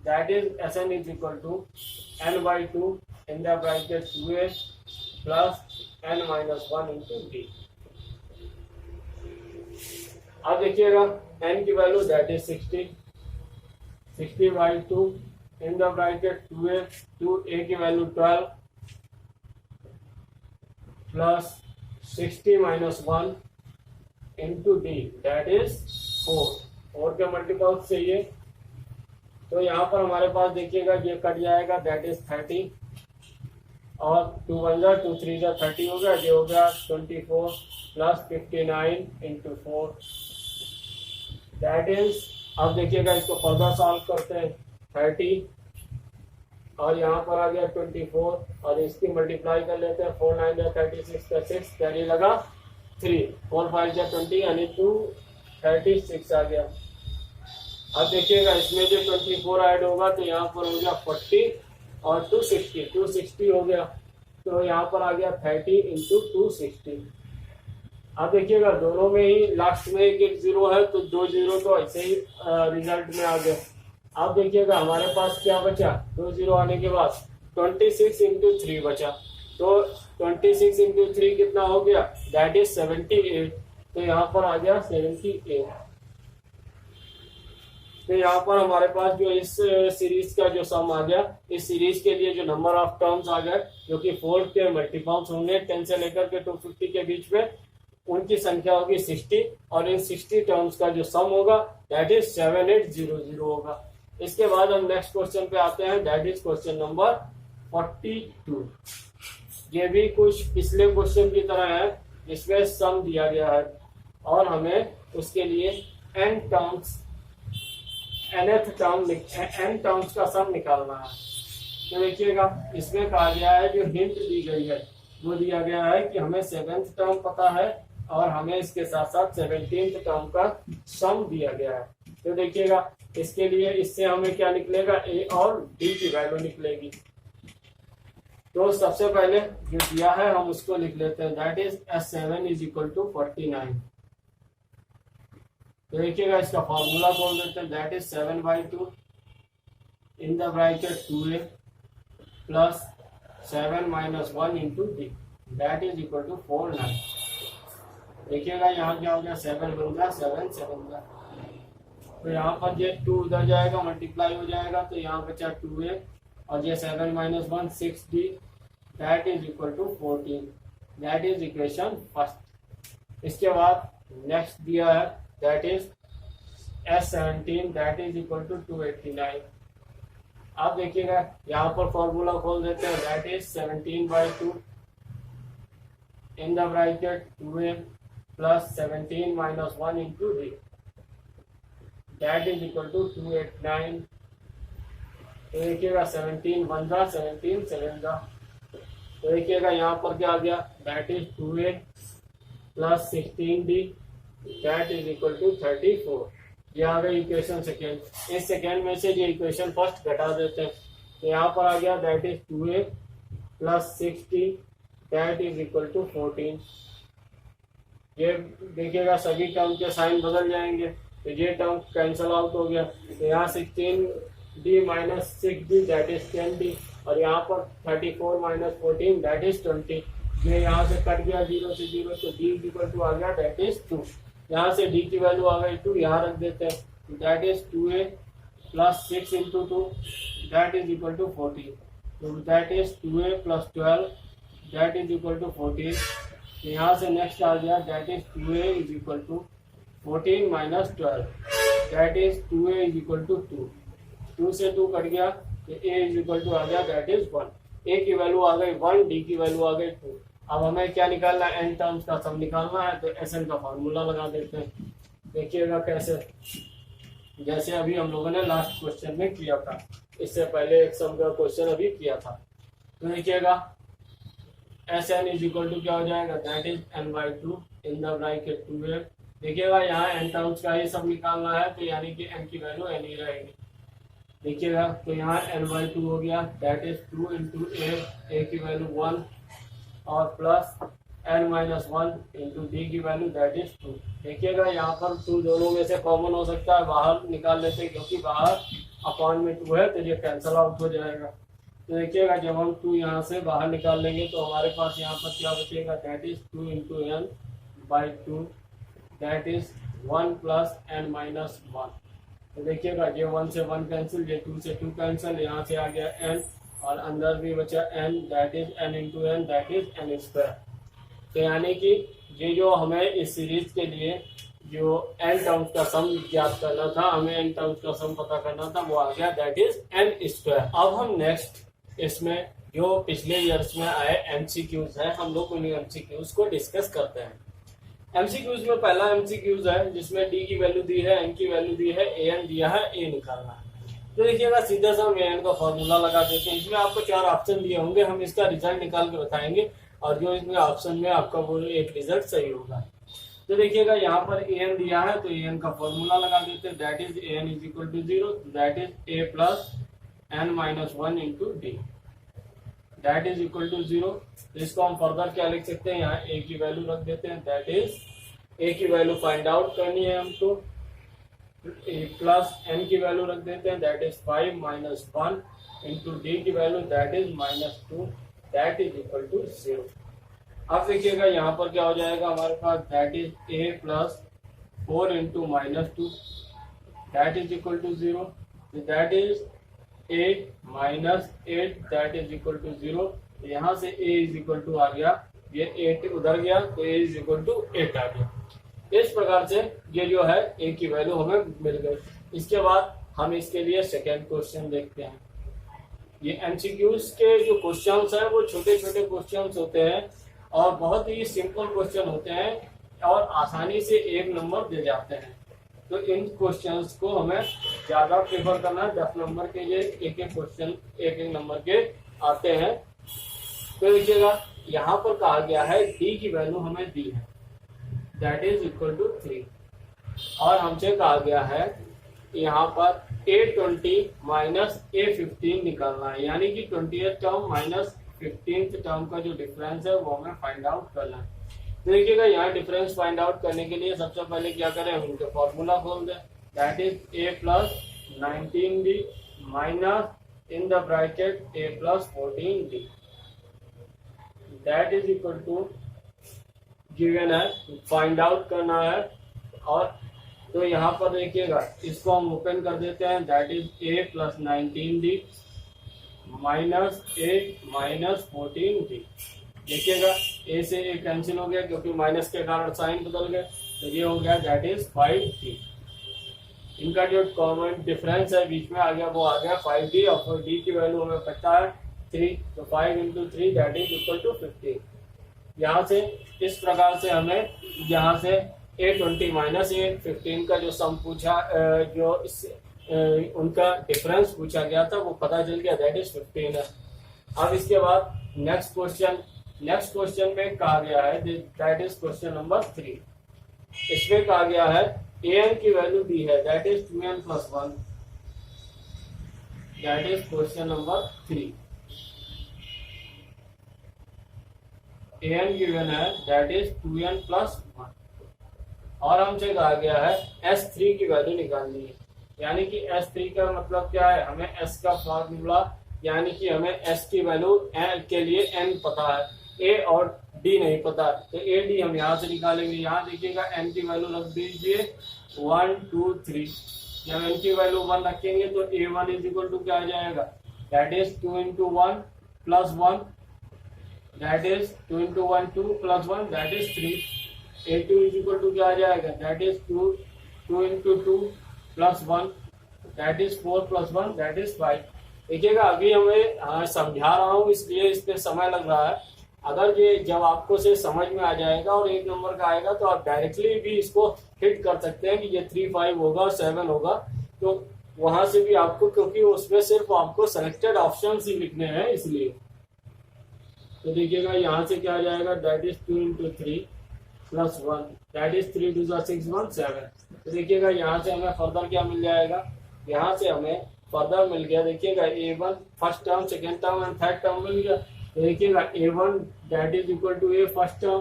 That is Sn is equal to n/2 in the bracket 2a plus n-1 into d। अब देखिएगा n की value that is 60/2 in the bracket 2a की value 12 plus 60-1 into d that is 4 के multiple चाहिए। तो यहाँ पर हमारे पास देखिएगा ये कट जाएगा दैट इज 30 और 2 1 जा 2 3 जा 30 हो गया, ये हो गया 24 प्लस 59 इंटू 4 दैट इज। अब देखिएगा इसको फर्दर सॉल्व करते हैं 30 और यहाँ पर आ गया 24 और इसकी मल्टीप्लाई कर लेते हैं 4 9 जा 36 का 6 कैरी लगा 3 4 5 जा 20 यानी 236 आ गया। अब देखिएगा इसमें जो 24 ऐड होगा तो यहाँ पर हो गया 40 और 260 हो गया, तो यहाँ पर आ गया 30 इंटू 260। अब देखिएगा दोनों में ही लास्ट में एक जीरो है तो 2 जीरो तो ऐसे ही रिजल्ट में आ गया। अब देखिएगा हमारे पास क्या बचा, 2 जीरो आने के बाद 26 इंटू 3 बचा, तो 26 इंटू 3 कितना हो गया दैट इज 78, तो यहाँ पर आ गया 78। तो यहाँ पर हमारे पास जो इस सीरीज का जो सम आ गया, इस सीरीज के लिए जो नंबर ऑफ टर्म्स आ गए जो कि 4 के मल्टीपल्स होंगे 10 से लेकर के 250 के बीच में, उनकी संख्या होगी 60 और इन 60 टर्म्स का जो सम होगा दैट इज 7800 होगा। इसके बाद हम नेक्स्ट क्वेश्चन पे आते हैं दैट इज क्वेश्चन नंबर 42। ये भी कुछ पिछले क्वेश्चन की तरह है जिसमें सम दिया गया है और हमें उसके लिए n टर्म्स का सम निकालना है। तो देखिएगा इसमें कहा गया है जो हिंट दी गई है वो दिया गया है कि हमें 7th टर्म पता है और हमें इसके साथ साथ 17th टर्म का सम दिया गया है। तो देखिएगा इसके लिए इससे हमें क्या निकलेगा, a और d की वैल्यू निकलेगी। तो सबसे पहले जो दिया है हम उसको लिख लेते हैं that is S7 is equal to 49। तो देखिएगा इसका फॉर्मूला बोल देते हैं that is 7/2 in the bracket 2a plus 7-1 into d that is equal to 49। देखिएगा यहाँ क्या हो गया 7 बन गया 7 गया, तो यहाँ पर ये 2 उधर जाएगा मल्टीप्लाई हो जाएगा तो यहाँ बचा 2a और ये 7-1 6d that is equal to 14 that is equation first. इसके बाद नेक्स्ट दिया है that is S17 that is equal to 289। आप देखिएगा यहाँ पर फॉर्मूला खोल देते हैं that is 17/2 in the bracket 2a plus 17-1 into d that is equal to 289। तो देखिएगा 17 1 जा 17 7 जा, तो देखिएगा यहाँ पर क्या आ गया that is 2a plus 16d that is equal to 34। ये आ गई इक्वेशन सेकेंड। इस सेकेंड में से ये इक्वेशन फर्स्ट घटा देते हैं तो यहाँ पर आ गया that is 2a plus 6d that is equal to 14। ये देखिएगा सभी टर्म के साइन बदल जाएंगे तो ये टर्म कैंसल आउट हो गया, तो यहाँ 16d minus 6d that is 10d और यहाँ पर 34 माइनस 14 दैट इज 20। ये यहाँ से कट गया 0 से 0 तो d इक्वल टू आ गया दैट इज 2। यहाँ से d की वैल्यू आ गई 2, यहाँ रख देते हैं that is 2a plus 6 into 2 that is equal to 14। तो that is 2a plus 12 that is equal to 14। तो यहाँ से नेक्स्ट आ गया that is 2a is equal to 14 minus 12 that is 2a is equal to 2 से 2 cut गया तो a is equal to आ गया दैट इज 1। a की वैल्यू आ गई 1, d की वैल्यू आ गई 2। अब हमें क्या निकालना है, n टर्म्स का सम निकालना है, तो Sn का फॉर्मूला लगा देते हैं। देखिएगा कैसे, जैसे अभी हम लोगों ने लास्ट क्वेश्चन में किया था, इससे पहले एक सम का क्वेश्चन अभी किया था। तो देखिएगा Sn इज इक्वल टू क्या हो जाएगा that is n/2 in the bracket 2a। देखिएगा यहाँ n टर्म्स का ही सब निकालना है तो यानी कि n की वैल्यू n ही रहेगी। देखिएगा तो यहाँ n/2 हो गया दैट इज 2 इंटू a की वैल्यू 1 और प्लस n-1 इंटू डी की वैल्यू दैट इज 2। देखिएगा यहाँ पर 2 दोनों में से कॉमन हो सकता है, बाहर निकाल लेते हैं क्योंकि बाहर अपॉन में 2 है तो ये कैंसल आउट हो जाएगा। तो देखिएगा जब हम 2 यहाँ से बाहर निकाल लेंगे तो हमारे पास यहाँ पर क्या बचेगा, that is 2 into n by 2, that is 1 plus n minus 1। तो देखिएगा ये 1 से 1 कैंसिल, ये 2 से 2 कैंसिल, यहाँ से आ गया एन और अंदर भी बचा n, that is n into n, that is n square. तो यानी कि ये जो हमें इस सीरीज के लिए जो एन टर्म्स का सम ज्ञात करना था, हमें एन टर्म्स का सम पता करना था, वो आ गया दैट इज एन स्क्वायर। अब हम नेक्स्ट इसमें जो पिछले ईयर्स में आए एमसीक्यूज है, हम लोग उन एमसीक्यूज को डिस्कस करते हैं। एमसीक्यूज में पहला एमसीक्यूज है जिसमें डी की वैल्यू दी है, एन की वैल्यू दी है, ए एन दिया है, ए निकालना है। तो देखिएगा सीधा सा हम ए एन का फॉर्मूला लगा देते हैं। इसमें आपको 4 ऑप्शन दिए होंगे, हम इसका रिजल्ट निकाल के बताएंगे और जो इसमें ऑप्शन में आपका वो एक रिजल्ट सही होगा। तो देखिएगा यहाँ पर ए एन दिया है तो ए एन का फॉर्मूला लगा देते हैं, that is a n is equal to 0, that is a plus n minus 1 into d, that is equal to 0। इसको हम फर्दर क्या लिख सकते हैं, यहाँ ए की वैल्यू रख देते हैं, दैट इज ए की वैल्यू फाइंड आउट करनी है हमको, ए प्लस एन की वैल्यू रख देते हैं, that is 5 minus 1 into d की value that is minus 2, that is equal to 0। अब देखिएगा यहाँ पर क्या हो जाएगा हमारे पास, that is a plus 4 into minus 2, that is equal to 0, that is 8 minus 8, that is equal to 0। यहाँ से a इज इक्वल टू आ गया, ये 8 उधर गया तो a इज इक्वल टू 8 आ गया। इस प्रकार से ये जो है a की वैल्यू हमें मिल गई। इसके बाद हम इसके लिए सेकेंड क्वेश्चन देखते हैं। ये एमसीक्यूज के जो क्वेश्चंस हैं वो छोटे छोटे क्वेश्चंस होते हैं और बहुत ही सिंपल क्वेश्चन होते हैं और आसानी से 1 नंबर दे जाते हैं। तो इन क्वेश्चंस को हमें ज्यादा प्रेफर करना है। 10 नंबर के ये एक एक क्वेश्चन एक नंबर के आते हैं। तो देखिएगा यहाँ पर कहा गया है डी की वैल्यू हमें दी है, दैट इज इक्वल टू 3, और हमसे कहा गया है यहाँ पर A20 माइनस A15 निकालना है, यानी कि 20th term minus 15th term का जो डिफरेंस है वो हमें फाइंड आउट करना है। तो देखिएगा यहाँ डिफरेंस फाइंड आउट करने के लिए सबसे पहले क्या करें, उनके फॉर्मूला खोल दें, that is A plus 19D minus in the bracket A plus 14D, that is equal to given है, फाइंड आउट करना है। और तो यहाँ पर देखिएगा इसको हम ओपन कर देते हैं, that is A plus 19D minus A minus 14D। देखिएगा A से A कैंसिल हो गया क्योंकि माइनस के कारण साइन बदल गए, तो ये हो गया दैट इज 5D। इनका जो कॉमन डिफरेंस है बीच में आ गया वो आ गया 5D, और D की वैल्यू हमें पता है 3, तो 5 into 3 that is equal to 15। यहाँ से इस प्रकार से हमें यहाँ से A20 माइनस A15 का जो सम पूछा, जो इस उनका डिफरेंस पूछा गया था वो पता चल गया, दैट इज 15 है। अब इसके बाद नेक्स्ट क्वेश्चन में कहा गया है, दैट इज क्वेश्चन नंबर 3। इसमें कहा गया है an की वैल्यू दी है, that is 2n plus 1, that is question number 3। an given है दैट इज 2n प्लस 1, और हमसे कहा गया है S3 की वैल्यू निकालनी है, यानी कि S3 का मतलब क्या है, हमें S का फॉर्मूला, यानी कि हमें S की वैल्यू के लिए n पता है, A और D नहीं पता, तो AD हम यहाँ से निकालेंगे। यहाँ देखिएगा n की वैल्यू रख दीजिए 1 2 3, जब n की वैल्यू 1 रखेंगे तो A1 इज इक्वल टू क्या आ जाएगा, that is 2 into 1 plus 1, that is 2 into 1 2 plus 1 that is 3। A2 is equal to क्या आ जाएगा, that is 2 into 2 plus 1 that is 4 plus 1 that is 5। देखिएगा अभी हमें समझा रहा हूँ इसलिए इस पे समय लग रहा है। अगर ये जब आपको से समझ में आ जाएगा और 1 नंबर का आएगा तो आप डायरेक्टली भी इसको हिट कर सकते हैं कि ये 3 5 होगा और 7 होगा, तो वहां से भी आपको, क्योंकि उसमें सिर्फ आपको सेलेक्टेड ऑप्शन ही लिखने हैं इसलिए। तो देखिएगा यहाँ से क्या आ जाएगा, that is 2 into 3 plus 1 that is 3 2 6 1 7। तो देखिएगा यहाँ से हमें फर्दर क्या मिल जाएगा, यहाँ से हमें फर्दर मिल गया, देखिएगा A1 first term, second term and third term मिल गया। तो देखिएगा A1 that is equal to A first term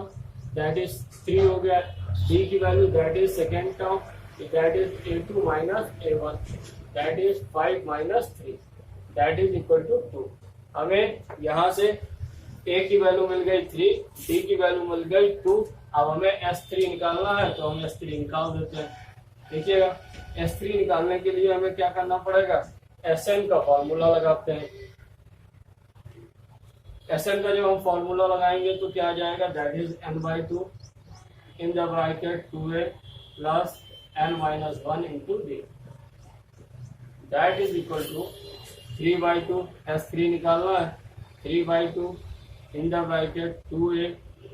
that is 3 हो गया, D की value that is second term that is A2 minus A1, that is 5 minus 3, that is equal to 2। हमें यहाँ से A की वैल्यू मिल गई 3, D की value मिल गई 2। अब हमें S3 निकालना है तो हम S3 निकाल देते हैं। देखिएगा S3 निकालने के लिए हमें क्या करना पड़ेगा, Sn का फॉर्मूला लगाते हैं। Sn का जब हम फॉर्मूला लगाएंगे तो क्या आ जाएगा, that is n/2 in the bracket 2a plus n-1 into d, that is equal to 3/2। S3 निकालना है, 3/2 in the bracket 2a,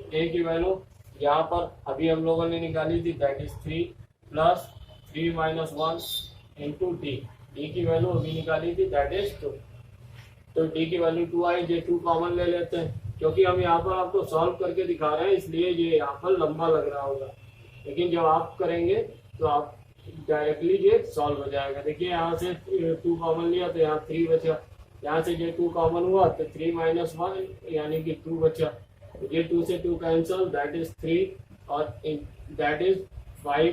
a की वैल्यू यहाँ पर अभी हम लोगों ने निकाली थी, that is 3 plus 3-1 into d, d की वैल्यू अभी निकाली थी, दैट इज 2। तो डी की वैल्यू 2 आई, ये 2 कॉमन ले लेते हैं। क्योंकि हम यहाँ पर आपको सॉल्व करके दिखा रहे हैं इसलिए ये यहाँ पर लंबा लग रहा होगा, लेकिन जब आप करेंगे तो आप डायरेक्टली ये सॉल्व हो जाएगा। देखिए यहाँ से 2 कॉमन लिया तो यहाँ 3 बचा, यहाँ से ये 2 कॉमन हुआ तो 3-1 यानी कि 2 बचा। ये 2 से 2 कैंसल, दैट इज 3 और that is 5,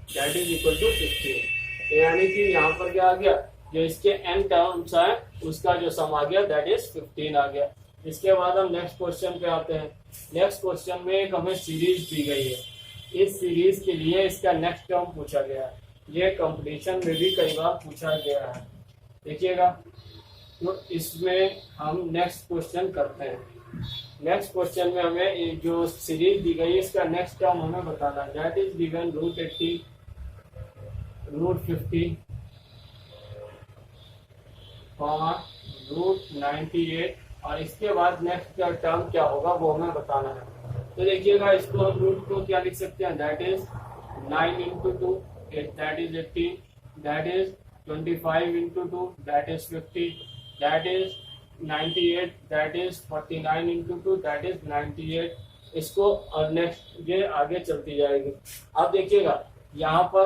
that is equal to 15। यानी कि यहाँ पर क्या आ गया, जो इसके n टर्म्स है उसका जो सम आ गया दैट इज 15 आ गया। इसके बाद हम नेक्स्ट क्वेश्चन पे आते हैं। नेक्स्ट क्वेश्चन में एक हमें सीरीज दी गई है, इस सीरीज के लिए इसका नेक्स्ट टर्म पूछा गया है। ये कंपटीशन में भी कई बार पूछा गया है। देखिएगा तो इसमें हम नेक्स्ट क्वेश्चन करते हैं। नेक्स्ट क्वेश्चन में हमें जो सीरीज दी गई है इसका नेक्स्ट टर्म हमें बताना है, दैट इज गिवन √80 √50 √98 और इसके बाद नेक्स्ट टर्म क्या होगा वो हमें बताना है। तो देखिएगा इसको हम रूट को क्या लिख सकते हैं, that is 9 into 2 that is 80, that is 25 into 2 that is 50, that is 98, that is 49 into 2 that is 98। इसको और नेक्स्ट ये आगे चलती जाएगी। अब देखिएगा यहाँ पर,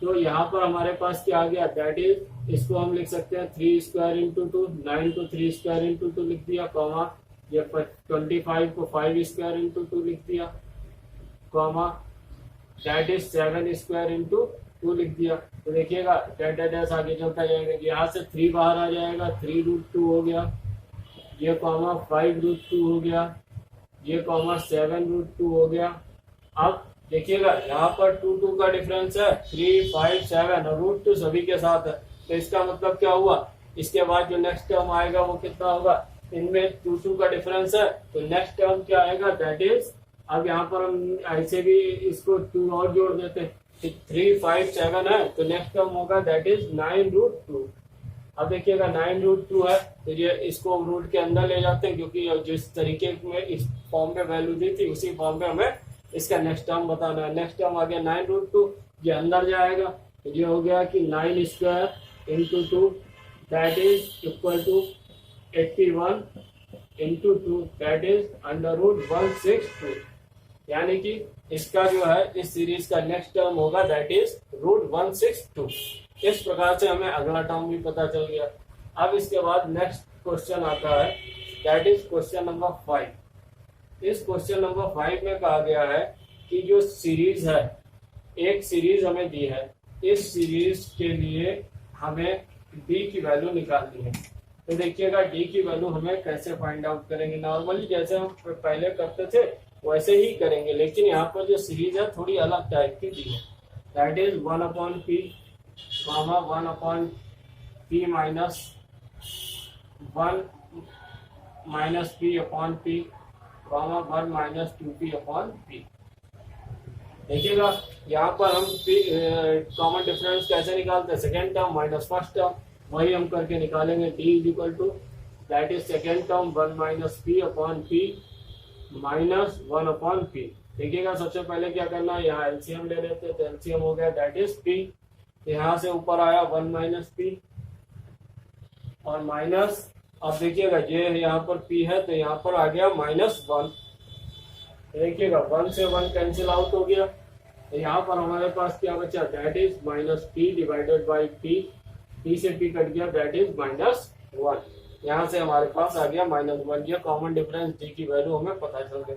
तो यहाँ पर हमारे पास क्या आ गया, दैट इज इसको हम लिख सकते हैं 3 स्क्वायर इंटू 2, 9 को 3 स्क्वायर इंटू 2 लिख दिया, कॉमा ये 25 को 5 स्क्वायर इंटू 2 लिख दिया, comma that is 7 square into 2 लिख दिया। तो देखिएगा डैश आगे चलता जाएगा, यहाँ से 3 बाहर आ जाएगा, 3√2 हो गया, ये कॉमा 5√2 हो गया, ये कॉमा 7√2 हो गया। अब देखिएगा यहाँ पर 2 का डिफरेंस है, 3, 5, 7 और √2 सभी के साथ है। तो इसका मतलब क्या हुआ, इसके बाद जो नेक्स्ट टर्म आएगा वो कितना होगा, इनमें 2 का डिफरेंस है तो नेक्स्ट टर्म क्या आएगा, दैट इज, अब यहाँ पर हम ऐसे भी इसको 2 और जोड़ देते हैं, 3, 5, 7 है तो नेक्स्ट टर्म होगा दैट इज 9√2। अब देखिएगा 9√2 है तो ये इसको रूट के अंदर ले जाते हैं, क्योंकि जिस तरीके में इस फॉर्म में वैल्यू दी थी उसी फॉर्म में हमें इसका नेक्स्ट टर्म बताना है। नेक्स्ट टर्म आ गया 9√2, ये अंदर जाएगा तो ये हो गया कि 9 square into 2 that is equal to 81 into 2 that is √162। यानी कि इसका जो है इस सीरीज का नेक्स्ट टर्म होगा दैट इज √162। इस प्रकार से हमें अगला टर्म भी पता चल गया। अब इसके बाद नेक्स्ट क्वेश्चन आता है, दैट इज क्वेश्चन नंबर 5। इस क्वेश्चन नंबर 5 में कहा गया है कि जो सीरीज है, एक सीरीज हमें दी है, इस सीरीज के लिए हमें डी की वैल्यू निकालनी है। तो देखिएगा डी की वैल्यू हमें कैसे फाइंड आउट करेंगे, नॉर्मली जैसे हम पहले करते थे वैसे ही करेंगे, लेकिन यहाँ पर जो सीरीज है थोड़ी अलग टाइप की दी है। That is 1/p, 1/p minus 1 minus p/p, 1 minus 2p/p। देखिएगा यहाँ पर हम कॉमन डिफरेंस कैसे निकालते हैं, second term minus first term, वही हम करके निकालेंगे। d is equal to that is second term 1 minus p/p minus 1/p। देखिएगा सबसे पहले क्या करना है, यहाँ एलसीएम ले लेते हैं तो एलसीएम हो गया दैट इज p, यहाँ से ऊपर आया 1 माइनस p और माइनस, अब देखिएगा ये यहाँ पर p है तो यहाँ पर आ गया -1। देखिएगा 1 से 1 कैंसिल आउट हो गया तो यहाँ पर हमारे पास क्या बचा, that is -p divided by p, p से p कट गया दैट इज -1। यहाँ से हमारे पास आ गया -1। ये कॉमन डिफरेंस d की वैल्यू हमें पता चल गई।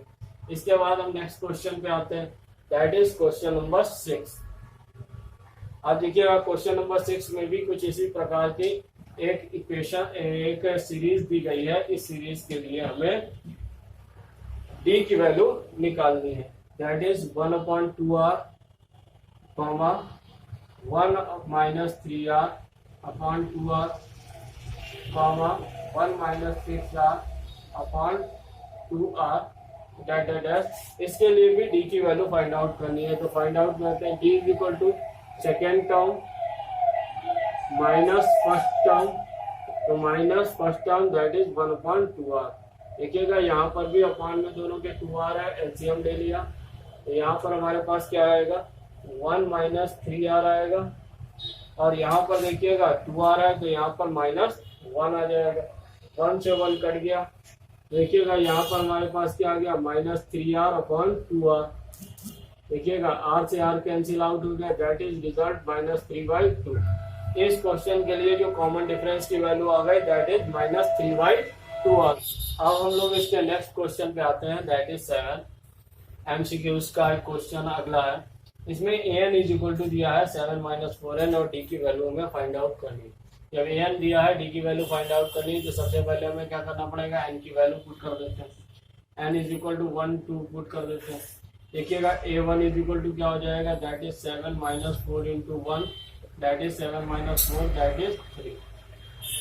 इसके बाद हम नेक्स्ट क्वेश्चन पे आते हैं, दैट इज क्वेश्चन नंबर 6। आप देखिएगा क्वेश्चन नंबर 6 में भी कुछ इसी प्रकार की एक इक्वेशन, एक सीरीज दी गई है। इस सीरीज के लिए हमें डी की वैल्यू निकालनी है, that is 1/2r, 1 - 3r upon 2r, 1 - 6r upon 2r that that. इसके लिए भी डी की वैल्यू फाइंड आउट करनी है। तो फाइंड आउट करते हैं, d is equal to second term minus first term, तो minus first term that is 1/2r। देखिएगा यहाँ पर भी अपॉन में दोनों के 2r है, एलसीएम ले लिया, तो यहाँ पर हमारे पास क्या आएगा 1 - 3r आएगा, और यहाँ पर देखिएगा 2r है तो यहाँ पर -1 आ जाएगा, 1 से 1 कट गया। देखिएगा यहाँ पर हमारे पास क्या आ गया -3r अपॉन 2r। देखिएगा r से r कैंसिल आउट हो गया, दैट इज रिजल्ट -3/2। इस क्वेश्चन के लिए जो कॉमन डिफरेंस की वैल्यू आ गई दैट इज -3/2r। अब हम लोग इसके नेक्स्ट क्वेश्चन पे आते हैं, दैट इज 7 MCQs का एक क्वेश्चन अगला है। इसमें an इज इक्वल टू दिया है 7 - 4n और d की वैल्यू हमें फाइंड आउट करनी है। जब an दिया है, d की वैल्यू फाइंड आउट करनी है, तो सबसे पहले हमें क्या करना पड़ेगा, n की वैल्यू पुट कर देते हैं। n is equal to 1 2 put कर देते हैं। देखिएगा a1 इज इक्वल टू क्या हो जाएगा, that is 7 - 4 into 1, that is 7 - 4 that is 3।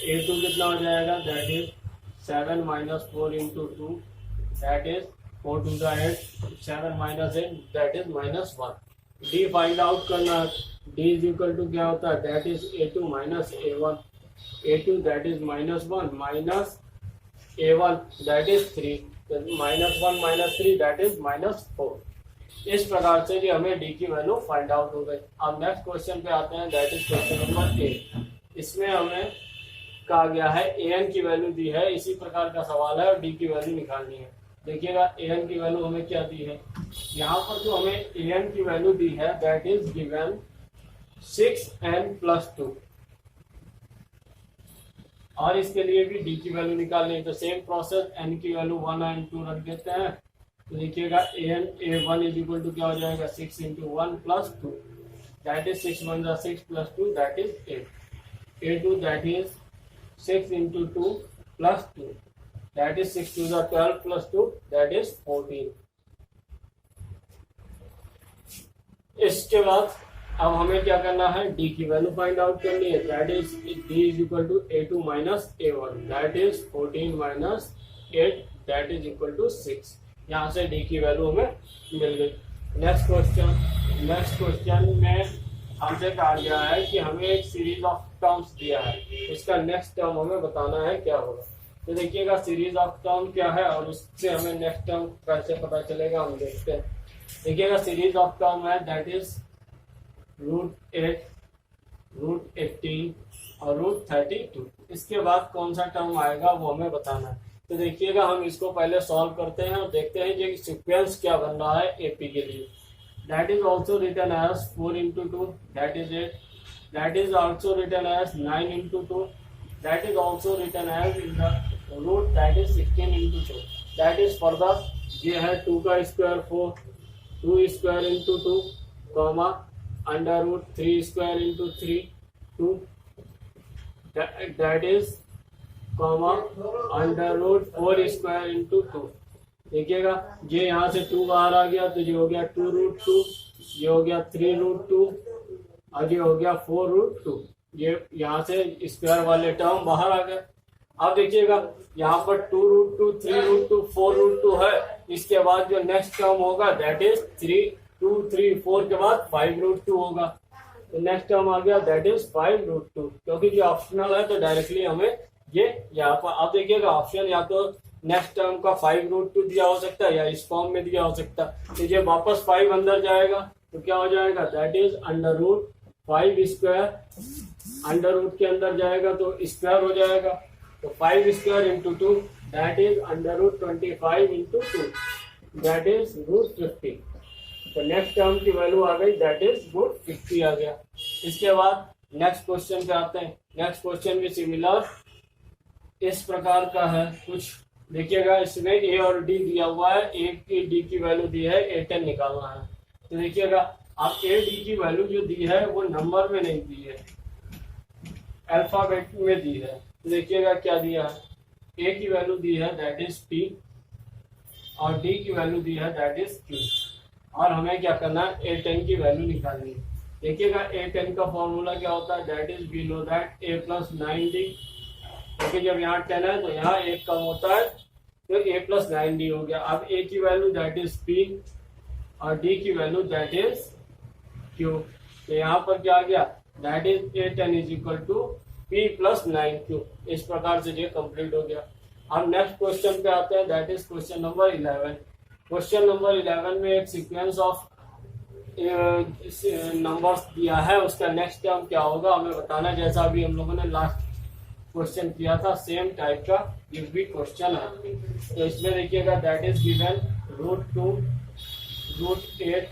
a2 कितना हो जाएगा, that is 7 - 4 into 2, that is 4 2 8, 7 - 8 that is -1। d find out करना है, d इज इक्वल टू क्या होता है, that is a2 - a1, a2 that is -1 minus a1 that is 3, -1 - 3 that is -4। इस प्रकार से जी हमें d की वैल्यू फाइंड आउट हो गई। अब नेक्स्ट क्वेश्चन पे आते हैं, दैट इज क्वेश्चन नंबर 8। इसमें हमें कहा गया है an की वैल्यू दी है, इसी प्रकार का सवाल है और d की वैल्यू निकालनी है। देखिएगा an की वैल्यू हमें क्या दी है, यहाँ पर जो हमें an की वैल्यू दी है दैट इज गिवन 6n + 2, और इसके लिए भी d की वैल्यू निकालनी है। तो सेम प्रोसेस, n की वैल्यू 1 और 2 रख देते हैं। तो देखिएगा a1 इज इक्वल टू क्या हो जाएगा 6 into 1 + 2, that is 6 1 6 + 2 that is 8। a2 that is 6 into 2 + 2, that is 6 2 12 + 2 that is 14। इसके बाद अब हमें क्या करना है, d की वैल्यू फाइंड आउट करनी है, that is d is equal to a2 - a1, that is 14 - 8 that is equal to 6। यहाँ से d की वैल्यू हमें मिल गई। नेक्स्ट क्वेश्चन में हमसे कहा गया है कि हमें एक सीरीज ऑफ टर्म्स दिया है, इसका नेक्स्ट टर्म हमें बताना है क्या होगा। तो देखिएगा सीरीज ऑफ टर्म क्या है और उससे हमें नेक्स्ट टर्म कैसे पता चलेगा, हम देखते हैं। देखिएगा सीरीज ऑफ टर्म है दैट इज √8, √18 और √32। इसके बाद कौन सा टर्म आएगा वो हमें बताना है। तो देखिएगा हम इसको पहले सॉल्व करते हैं और देखते हैं कि सीक्वेंस क्या बन रहा है एपी के लिए। That is also written as 4 into 2 that is 8, that is also written as 9 into 2, that is also written as in the root that is 16 into 2, that is further ये है 2 का square 4, 2 square into 2 comma √3 square into 3 2, that is comma √4 square into 2। देखिएगा ये यहाँ से 2 बाहर आ गया तो ये हो गया 2√2, ये हो गया 3√2 और ये हो गया 4√2। ये यहाँ से स्क्वायर वाले टर्म बाहर आ गए। अब देखिएगा यहाँ पर 2√2, 3√2, 4√2 है। इसके बाद जो नेक्स्ट टर्म होगा दैट इज 3 2 3 4 के बाद 5√2 होगा। तो नेक्स्ट टर्म आ गया दैट इज 5√2। क्योंकि ये ऑप्शनल है तो डायरेक्टली हमें ये यहाँ पर, आप देखिएगा ऑप्शन या तो नेक्स्ट टर्म का 5√2 दिया हो सकता है या इस फॉर्म में दिया हो सकता है। तो ये वापस 5 अंदर जाएगा तो क्या हो जाएगा, that is √5 square, under root के अंदर जाएगा तो स्क्वायर हो जाएगा। तो 5 square into 2 that is √25 into 2 that is √50। तो नेक्स्ट टर्म की वैल्यू आ गई दैट इज √50 आ गया। इसके बाद नेक्स्ट क्वेश्चन पे आते हैं। नेक्स्ट क्वेश्चन भी सिमिलर इस प्रकार का है कुछ। देखिएगा इसमें ए और डी दिया हुआ है, ए की डी की वैल्यू दी है, A10 निकालना है। तो देखिएगा अब ए डी की वैल्यू जो दी है वो नंबर में नहीं दी है, अल्फाबेट में दी है। तो देखिएगा क्या दिया है, ए की वैल्यू दी है दैट इज टी और डी की वैल्यू दी है दैट इज क्यू, और हमें क्या करना है, ए 10 की वैल्यू निकालनी है। देखिएगा ए 10 का फॉर्मूला क्या होता है, that is we know that a plus 9डी, क्योंकि जब यहाँ 10 है तो यहाँ एक कम होता है तो ए प्लस 9डी हो गया। अब ए की वैल्यू दैट इज पी और डी की वैल्यू दैट इज क्यू, तो यहाँ पर क्या आ गया, that is a 10 is equal to p plus 9q। इस प्रकार से ये कंप्लीट हो गया। अब नेक्स्ट क्वेश्चन पे आते हैं, that is question number 11। Question number 11 में एक सीक्वेंस ऑफ नंबर्स दिया है, उसका नेक्स्ट टर्म क्या होगा हमें बताना, जैसा अभी हम लोगों ने लास्ट क्वेश्चन किया था सेम टाइप का ये भी क्वेश्चन है। तो इसमें देखिएगा दैट इज गिवन √2 √8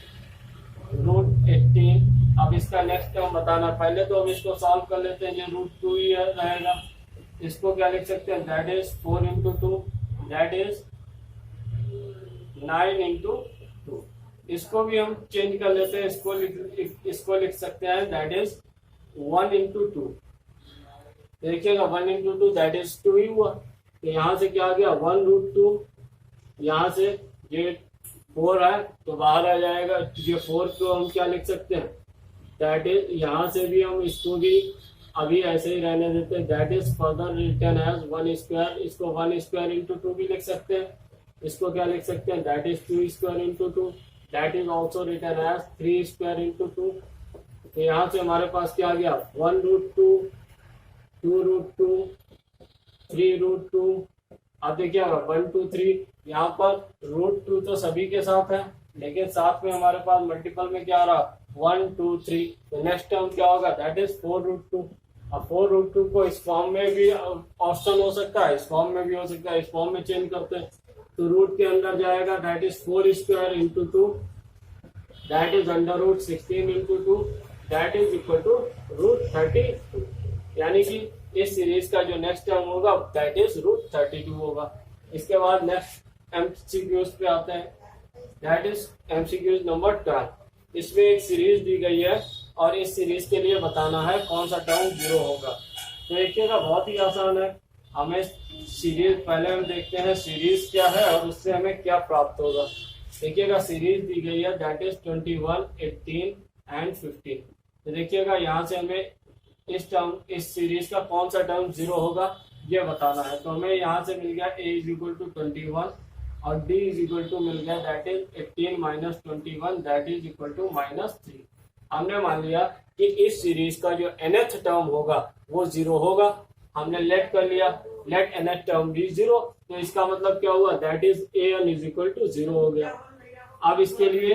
√18। अब इसका नेक्स्ट टर्म बताना, पहले तो हम इसको सॉल्व कर लेते हैं, ये √2 ही रहेगा। इसको क्या लिख सकते हैं, दैट इज 4 × 2 दैट इज 9 × 2। इसको भी हम चेंज कर लेते हैं, इसको लिख सकते हैं दैट इज 1 × 2। देखिएगा 1 × 2 दैट इज 2 ही हुआ, तो यहाँ से क्या आ गया 1 √2, यहाँ से ये 4 है तो बाहर आ जाएगा, ये 4 को हम क्या लिख सकते हैं, दैट इज यहाँ से भी हम इसको भी अभी ऐसे ही रहने देते हैं, that is further written as 1²। इसको 1² × 2 भी लिख सकते हैं, इसको क्या लिख सकते हैं, that is 2² × 2 that is also written as 3² × 2। तो यहाँ से हमारे पास क्या आ गया 1 √2 2 √2 3 √2। अब देखिए 1 2 3, यहाँ पर √2 तो सभी के साथ है, लेकिन साथ में हमारे पास मल्टीपल में क्या आ रहा 1 2 3। तो नेक्स्ट टर्म क्या होगा, दैट इज 4 √2। अब 4 √2 को इस फॉर्म में भी ऑप्शन हो सकता है, इस फॉर्म में भी हो सकता है, इस फॉर्म में चेंज करते हैं तो रूट के अंदर जाएगा that is 4² × 2 that is √16 × 2 that is equal to √32। यानी कि इस सीरीज का जो नेक्स्ट टर्म होगा दैट इज √32 होगा। इसके बाद नेक्स्ट एमसीक्यूज पे आते हैं, दैट इज एमसीक्यूज नंबर 12। इसमें एक सीरीज दी गई है और इस सीरीज के लिए बताना है कौन सा टर्म 0 होगा। तो देखिएगा बहुत ही आसान है, हमें सीरीज पहले हम देखते हैं सीरीज क्या है और उससे हमें क्या प्राप्त होगा। देखिएगा सीरीज दी गई है दैट इज 21 18 एंड 15। तो देखिएगा यहाँ से हमें इस सीरीज का कौन सा टर्म 0 होगा ये बताना है। तो हमें यहाँ से मिल गया a = 21 और d = मिल गया that is 18 - 21 that is equal to -3। हमने मान लिया कि इस सीरीज का जो nth टर्म होगा वो 0 होगा, हमने लेट कर लिया, लेट nth टर्म भी 0, तो इसका मतलब क्या हुआ, दैट इज an = 0 हो गया। अब इसके लिए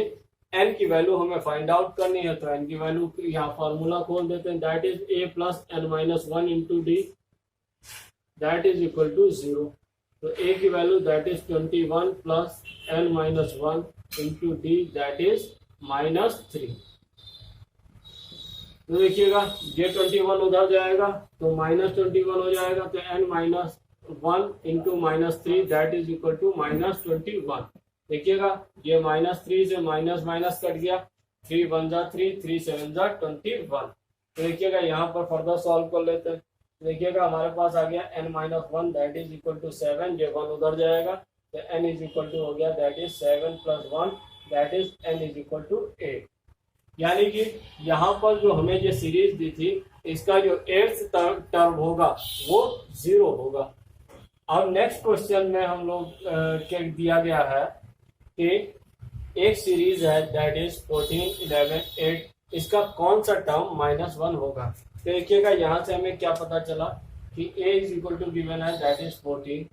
n की वैल्यू हमें फाइंड आउट करनी है, तो n की वैल्यू यहाँ फॉर्मूला खोल देते हैं, that is a + n - 1 × d that is equal to 0। तो a की value that is 21 + n - 1 × d that is -3। तो देखिएगा ये 21 उधर जाएगा तो -21 हो जाएगा, तो n - 1 × -3 that is equal to -21। देखिएगा ये -3 से माइनस माइनस कट गया, 3 × 1 = 3 3 × 7 = 21। तो देखिएगा यहाँ पर फर्दर सॉल्व कर लेते हैं। देखिएगा हमारे पास आ गया n - 1 that is equal to 7, ये 1 उधर जाएगा तो n इज इक्वल टू हो गया that is 7 + 1 that is n is equal to 8। यानी कि यहाँ पर जो हमें ये सीरीज दी थी इसका जो 8th टर्म होगा वो 0 होगा। अब नेक्स्ट क्वेश्चन में हम लोग क्या दिया गया है कि एक सीरीज है दैट इज 14 11 8, इसका कौन सा टर्म -1 होगा। तो देखिएगा यहाँ से हमें क्या पता चला कि a = गिवन है दैट इज 14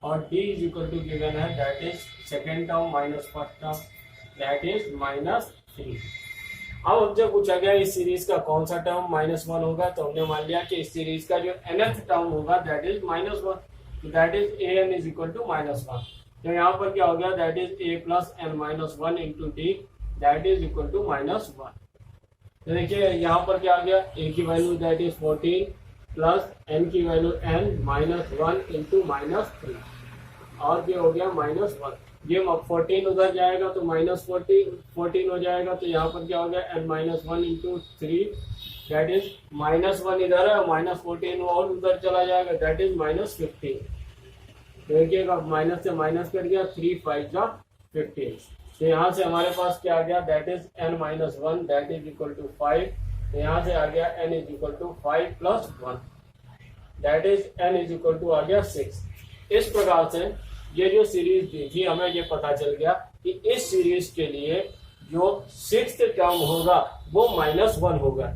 और d = गिवन है that is second term - first term that is -3। अब हमसे पूछा गया इस सीरीज का कौन सा टर्म -1 होगा, तो हमने मान लिया कि इस सीरीज का जो nth टर्म होगा that is -1, that is an is equal to -1। तो यहाँ पर क्या हो गया that is a + n - 1 × d that is equal to -1। तो देखिए यहाँ पर क्या आ गया, a की value that is 14 plus n की वैल्यू n - 1 × -3 और ये हो गया -1। ये 14 उधर जाएगा तो -14 हो जाएगा, तो यहाँ पर क्या हो गया n-1 इंटू 3 दैट इज -1 इधर है, -14 और उधर चला जाएगा दैट इज -15। देखिएगा माइनस से माइनस कट गया, 3 5 जा 15। तो यहाँ से हमारे पास क्या आ गया that is n-1 that is equal to 5। तो यहाँ से आ गया n is equal to 5 plus 1 that is n is equal to आ गया 6। इस प्रकार से ये जो सीरीज दी थी हमें ये पता चल गया कि इस सीरीज के लिए जो 6th टर्म होगा वो -1 होगा।